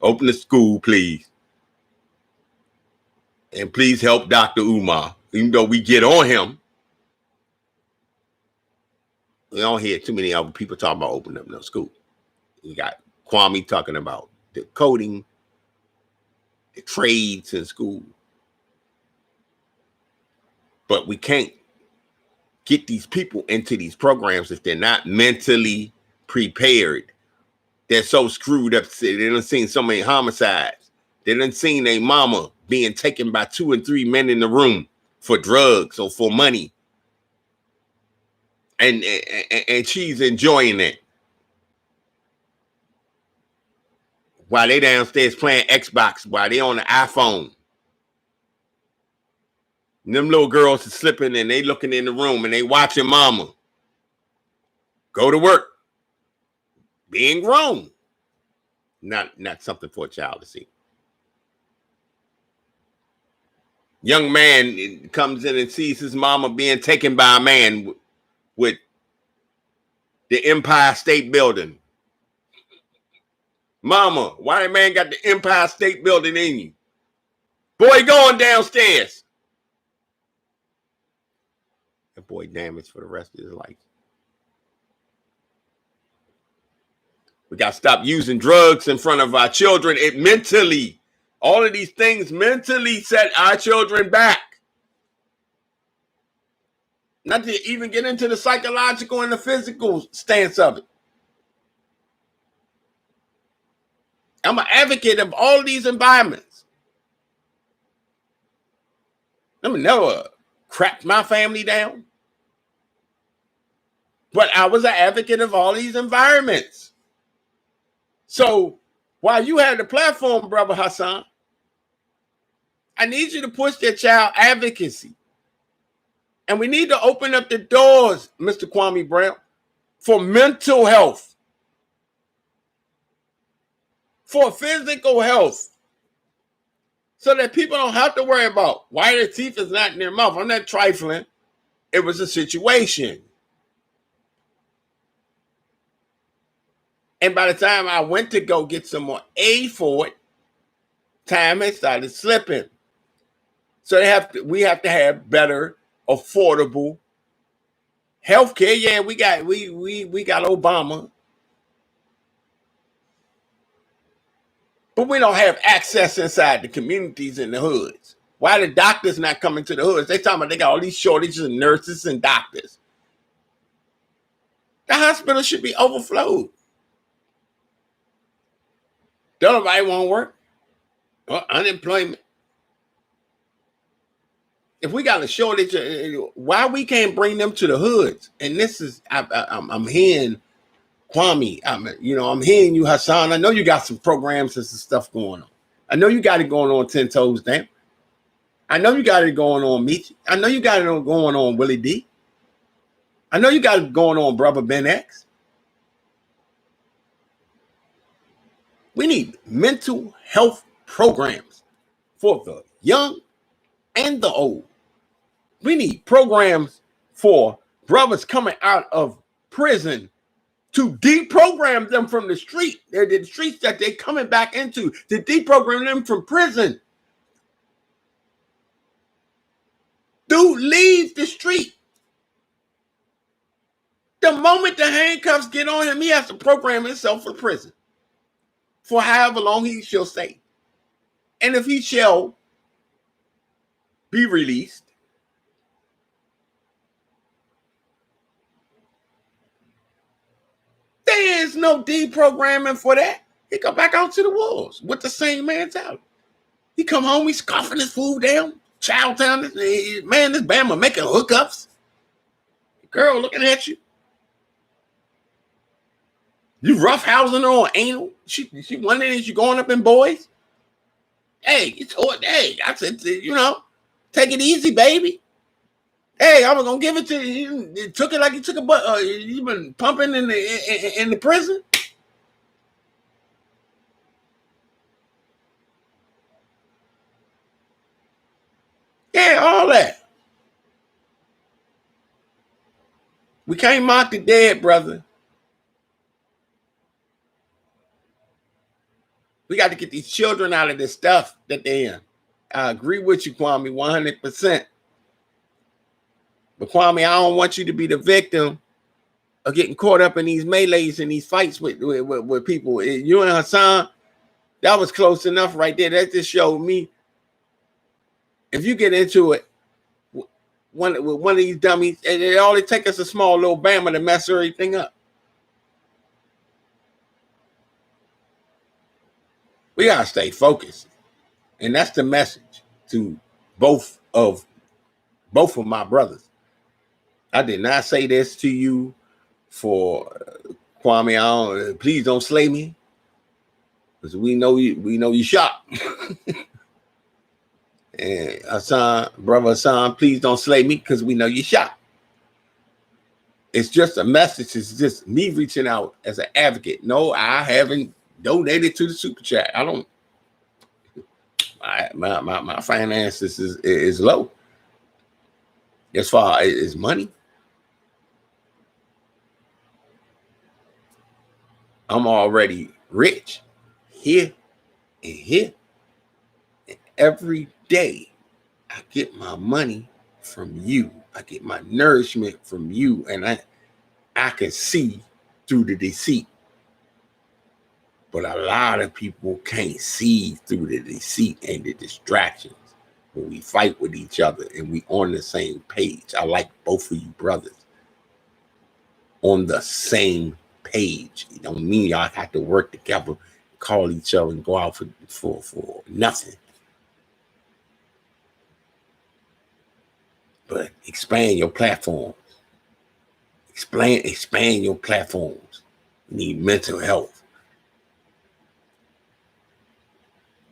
open the school, please. And please help Dr. Umar, even though we get on him. We don't hear too many other people talking about opening up no school. We got Kwame talking about the coding, the trades in school. But we can't get these people into these programs if they're not mentally prepared. They're so screwed up. They done seen so many homicides. They done seen their mama being taken by 2 and 3 men in the room for drugs or for money. And she's enjoying it. While they downstairs playing Xbox, while they on the iPhone. And them little girls are slipping and they looking in the room and they watching mama go to work. Being grown. Not something for a child to see. Young man comes in and sees his mama being taken by a man with the Empire State Building. Mama, why that man got the Empire State Building in you? Boy going downstairs. That boy damaged for the rest of his life. We got to stop using drugs in front of our children. It mentally, all of these things mentally set our children back. Not to even get into the psychological and the physical stance of it. I'm an advocate of all these environments. I never cracked my family down. But I was an advocate of all these environments. So while you have the platform, Brother Hassan, I need you to push that child advocacy. And we need to open up the doors, Mr. Kwame Brown, for mental health, for physical health, so that people don't have to worry about why their teeth is not in their mouth. I'm not trifling. It was a situation. And by the time I went to go get some more aid for it, time had started slipping. So we have to have better, affordable health care. Yeah, we got Obama. But we don't have access inside the communities in the hoods. Why the doctors not coming to the hoods? They talking about they got all these shortages of nurses and doctors. The hospital should be overflowed. Don't nobody want to work. Or unemployment. If we got a shortage, why we can't bring them to the hoods? And this is, I'm hearing Kwame. I'm hearing you, Hassan. I know you got some programs and some stuff going on. I know you got it going on 10 Toes Down. I know you got it going on Meech. I know you got it going on Willie D. I know you got it going on Brother Ben X. We need mental health programs for the young and the old. We need programs for brothers coming out of prison to deprogram them from the street. They're the streets that they're coming back into, to deprogram them from prison. Dude, leave the street. The moment the handcuffs get on him, he has to program himself for prison for however long he shall stay. And if he shall be released, there is no deprogramming for that. He come back out to the wolves with the same mentality. He come home, he's scoffing his food down. Child town, man, this Bama making hookups. Girl looking at you. You roughhousing her on anal. She wondering if you going up in boys. Hey, I said, take it easy, baby. Hey, I was gonna give it to you. You took it like you took a butt. You been pumping in the prison. Yeah, all that. We can't mock the dead, brother. We got to get these children out of this stuff that they're in. I agree with you, Kwame, 100%. But Kwame, I don't want you to be the victim of getting caught up in these melees and these fights with people. You and Hassan, that was close enough right there. That just showed me if you get into it with one of these dummies, it only takes us a small little bama to mess everything up. We gotta stay focused, and that's the message to both of my brothers. I did not say this to you for Kwame. Please don't slay me, because we know you shot. And Hassan, brother Hassan, please don't slay me, because we know you shot. It's just a message. It's just me reaching out as an advocate. No, I haven't donated to the super chat. I don't. My finances is low as far as money. I'm already rich here and here. And every day I get my money from you. I get my nourishment from you, and I can see through the deceit. But a lot of people can't see through the deceit and the distractions when we fight with each other and we on the same page. I like both of you brothers on the same page. It don't mean y'all have to work together, call each other, and go out for nothing. But expand your platforms. Expand your platforms. You need mental health.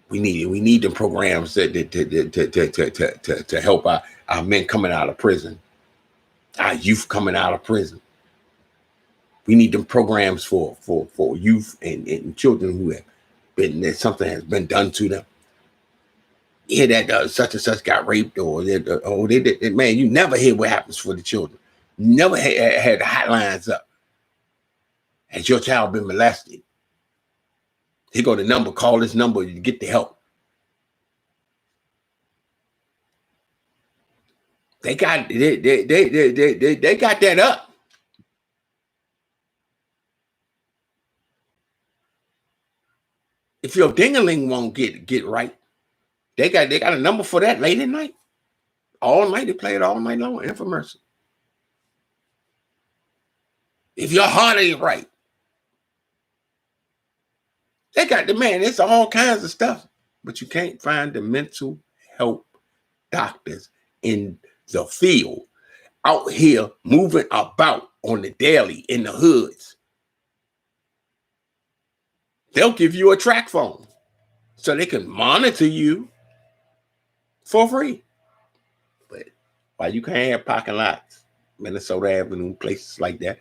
We need the programs to help our men coming out of prison, our youth coming out of prison. We need them programs for youth and children who have been that something has been done to them. Yeah, that such and such got raped, or they did. Man, you never hear what happens for the children. You never had the hotlines up. Has your child been molested? Here go the number. Call this number. You get the help. They got that up. If your ding-a-ling won't get right, they got a number for that late at night. All night, they play it all night long. Infomercial. If your heart ain't right, they got the man. It's all kinds of stuff, but you can't find the mental health doctors in the field out here moving about on the daily in the hoods. They'll give you a track phone so they can monitor you for free. But why you can't have parking lots, Minnesota Avenue, places like that,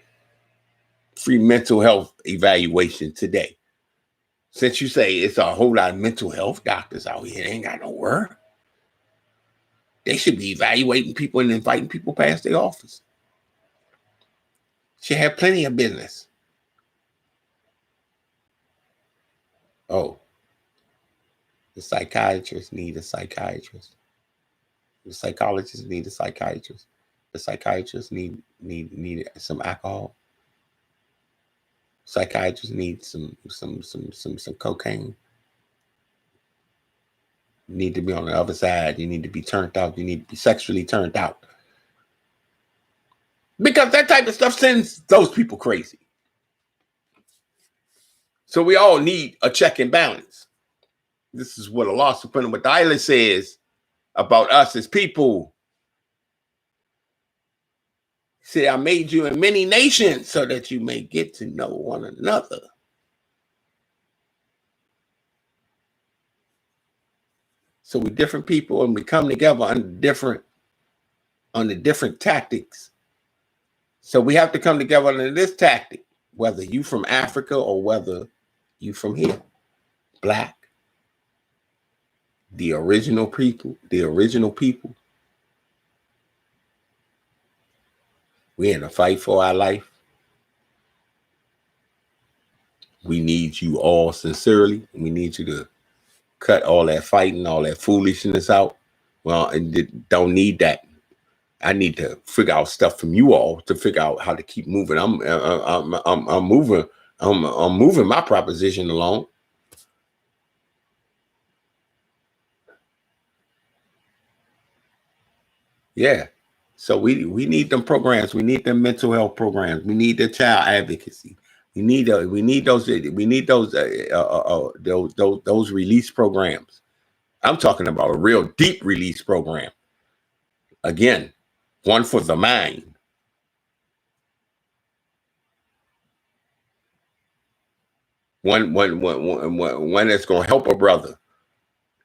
free mental health evaluation today. Since you say it's a whole lot of mental health doctors out here, they ain't got no work. They should be evaluating people and inviting people past their office. Should have plenty of business. Oh, the psychiatrists need a psychiatrist. The psychologists need a psychiatrist. The psychiatrists need some alcohol. Psychiatrists need some cocaine. You need to be on the other side. You need to be turned out. You need to be sexually turned out. Because that type of stuff sends those people crazy. So we all need a check and balance. This is what Allah subhanahu wa ta'ala says about us as people. He said, I made you in many nations so that you may get to know one another. So we're different people and we come together under different tactics. So we have to come together under this tactic, whether you from Africa or whether you from here. Black, the original people, We're in a fight for our life. We need you all sincerely. We need you to cut all that fighting, all that foolishness out. Well, and don't need that. I need to figure out stuff from you all to figure out how to keep moving. I'm moving. I'm moving my proposition along. Yeah. So we need them programs. We need them mental health programs. We need the child advocacy. We need those release programs. I'm talking about a real deep release program. Again, one for the mind. One that's going to help a brother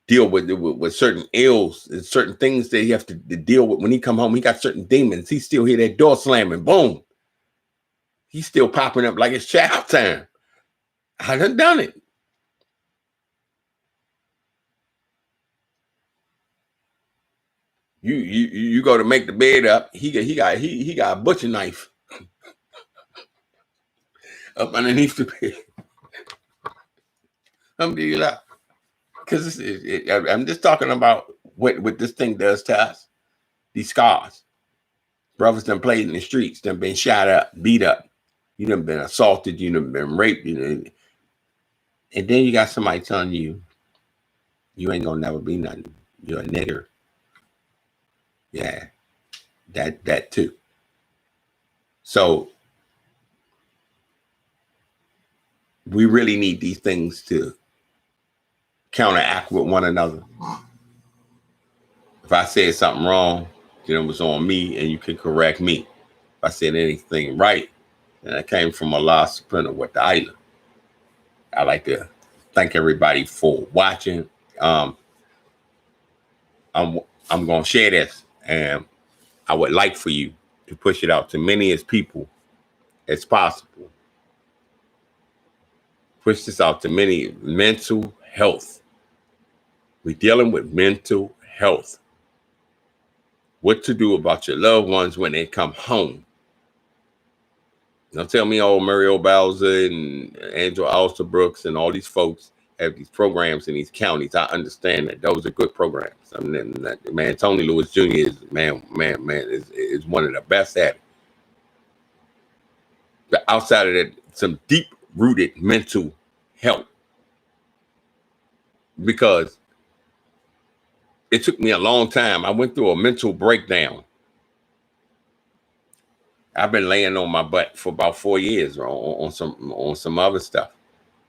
deal with certain ills and certain things that he has to deal with when he come home. He got certain demons. He still hear that door slamming. Boom. He's still popping up like it's child time. I done it. You go to make the bed up. He got a butcher knife up underneath the bed. Because I'm just talking about what this thing does to us. These scars. Brothers done played in the streets, done been shot up, beat up. You done been assaulted, you done been raped, and then you got somebody telling you, you ain't gonna never be nothing. You're a nigger. Yeah, that too. So we really need these things to counteract with one another. If I said something wrong, then it was on me, and you can correct me. If I said anything right, and it came from Allah subhanahu wa ta'ala. I'd like to thank everybody for watching. I'm gonna share this, and I would like for you to push it out to many as people as possible. Push this out to many. Mental health. We're dealing with mental health. What to do about your loved ones when they come home. Don't tell me all Muriel Bowser and Angela Alsterbrooks and all these folks have these programs in these counties. I understand that those are good programs. I mean, man, Tony Lewis Jr. is is one of the best at it. But outside of that, some deep-rooted mental health. Because it took me a long time. I went through a mental breakdown. I've been laying on my butt for about 4 years on some other stuff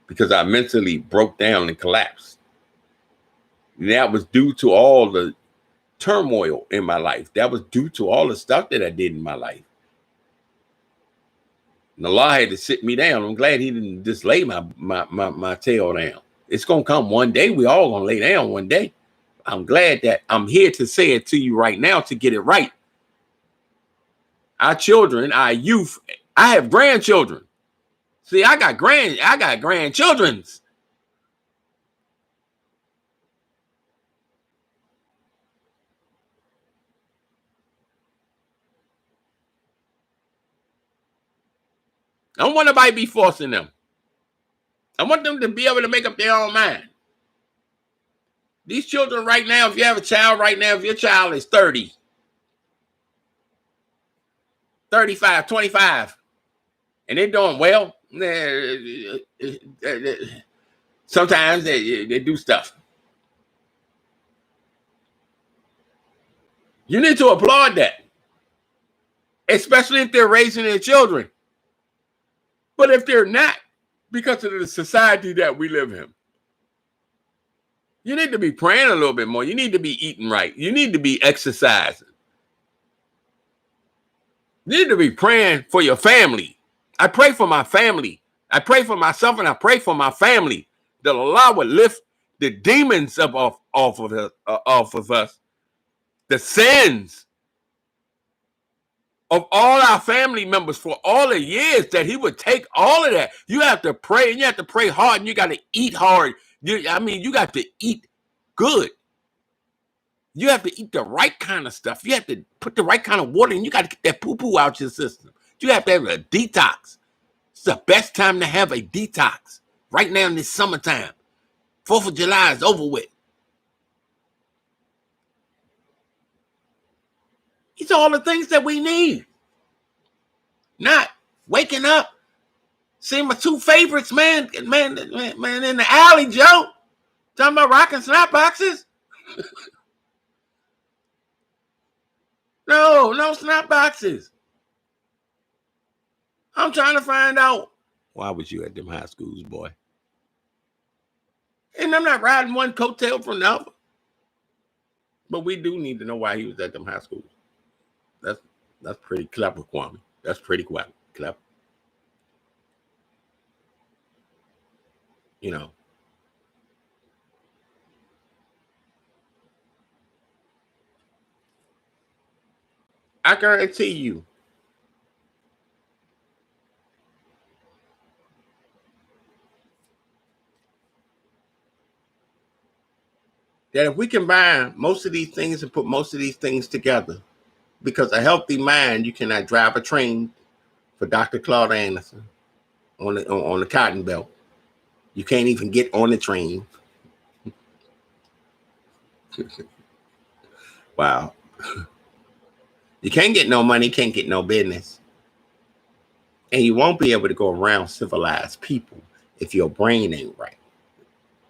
because I mentally broke down and collapsed. That was due to all the turmoil in my life. That was due to all the stuff that I did in my life. And Allah had to sit me down. I'm glad he didn't just lay my tail down. It's going to come one day. We all going to lay down one day. I'm glad that I'm here to say it to you right now to get it right. Our children, our youth, I have grandchildren. See, I got grandchildrens. I don't want nobody to be forcing them. I want them to be able to make up their own mind. These children right now, if you have a child right now, if your child is 30, 35, 25, and they're doing well, sometimes they do stuff. You need to applaud that, especially if they're raising their children. But if they're not, because of the society that we live in, you need to be praying a little bit more. You need to be eating right. You need to be exercising. You need to be praying for your family. I pray for my family. I pray for myself, and I pray for my family that Allah would lift the demons up off of us, the sins of all our family members for all the years, that he would take all of that. You have to pray, and you have to pray hard, and you got to eat hard. You got to eat good. You have to eat the right kind of stuff. You have to put the right kind of water in. You got to get that poo-poo out your system. You have to have a detox. It's the best time to have a detox. Right now in this summertime. 4th of July is over with. These are all the things that we need. Not waking up, seeing my two favorites, man in the alley, Joe. Talking about rocking snap boxes. No snap boxes. I'm trying to find out. Why was you at them high schools, boy? And I'm not riding one coattail from the other. But we do need to know why he was at them high schools. That's pretty clever, Kwame. That's pretty clever. You know. I guarantee you. That if we combine most of these things and put most of these things together, because a healthy mind, you cannot drive a train for Dr. Claude Anderson on the cotton belt. You can't even get on the train. Wow. You can't get no money, can't get no business. And you won't be able to go around civilized people if your brain ain't right.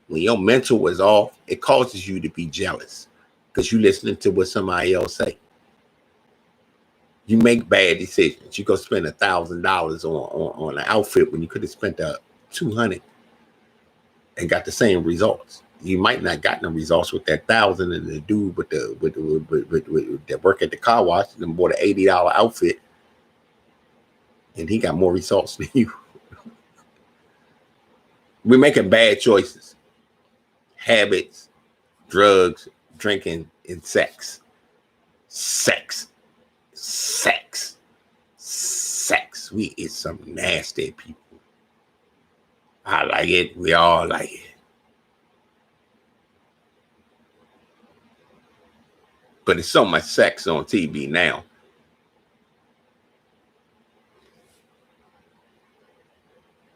When your mental is off, it causes you to be jealous because you're listening to what somebody else say. You make bad decisions. You go spend $1,000 on an outfit when you could have spent $200 and got the same results. You might not got no results with that $1,000, and the dude with that work at the car wash and bought an $80 outfit, and he got more results than you. We're making bad choices, habits, drugs, drinking, and sex. We is some nasty people. I like it. We all like it. But it's so much sex on TV now.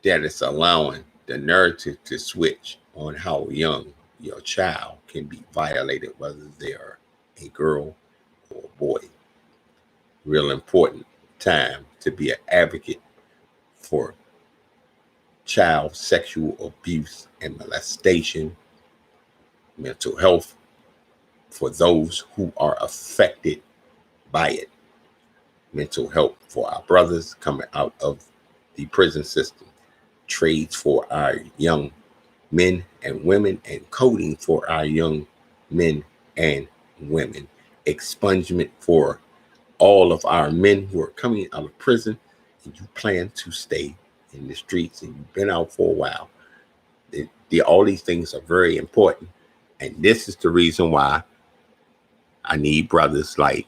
That it's allowing the narrative to switch on how young your child can be violated, whether they're a girl or a boy. Real important time to be an advocate for child sexual abuse and molestation, mental health for those who are affected by it, mental health for our brothers coming out of the prison system, trades for our young men and women, and coding for our young men and women, expungement for all of our men who are coming out of prison and you plan to stay in the streets and you've been out for a while. All these things are very important. And this is the reason why I need brothers like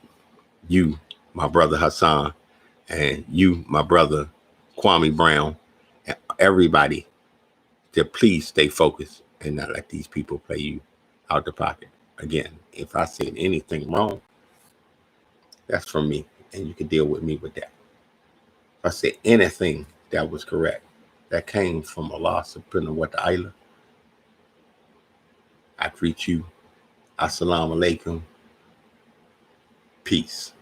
you, my brother Hassan, and you, my brother Kwame Brown, and everybody to please stay focused and not let these people play you out the pocket. Again, if I said anything wrong, that's from me, and you can deal with me with that. If I said anything that was correct, that came from Allah subhanahu wa ta'ala, I greet you. Assalamu alaikum. Peace.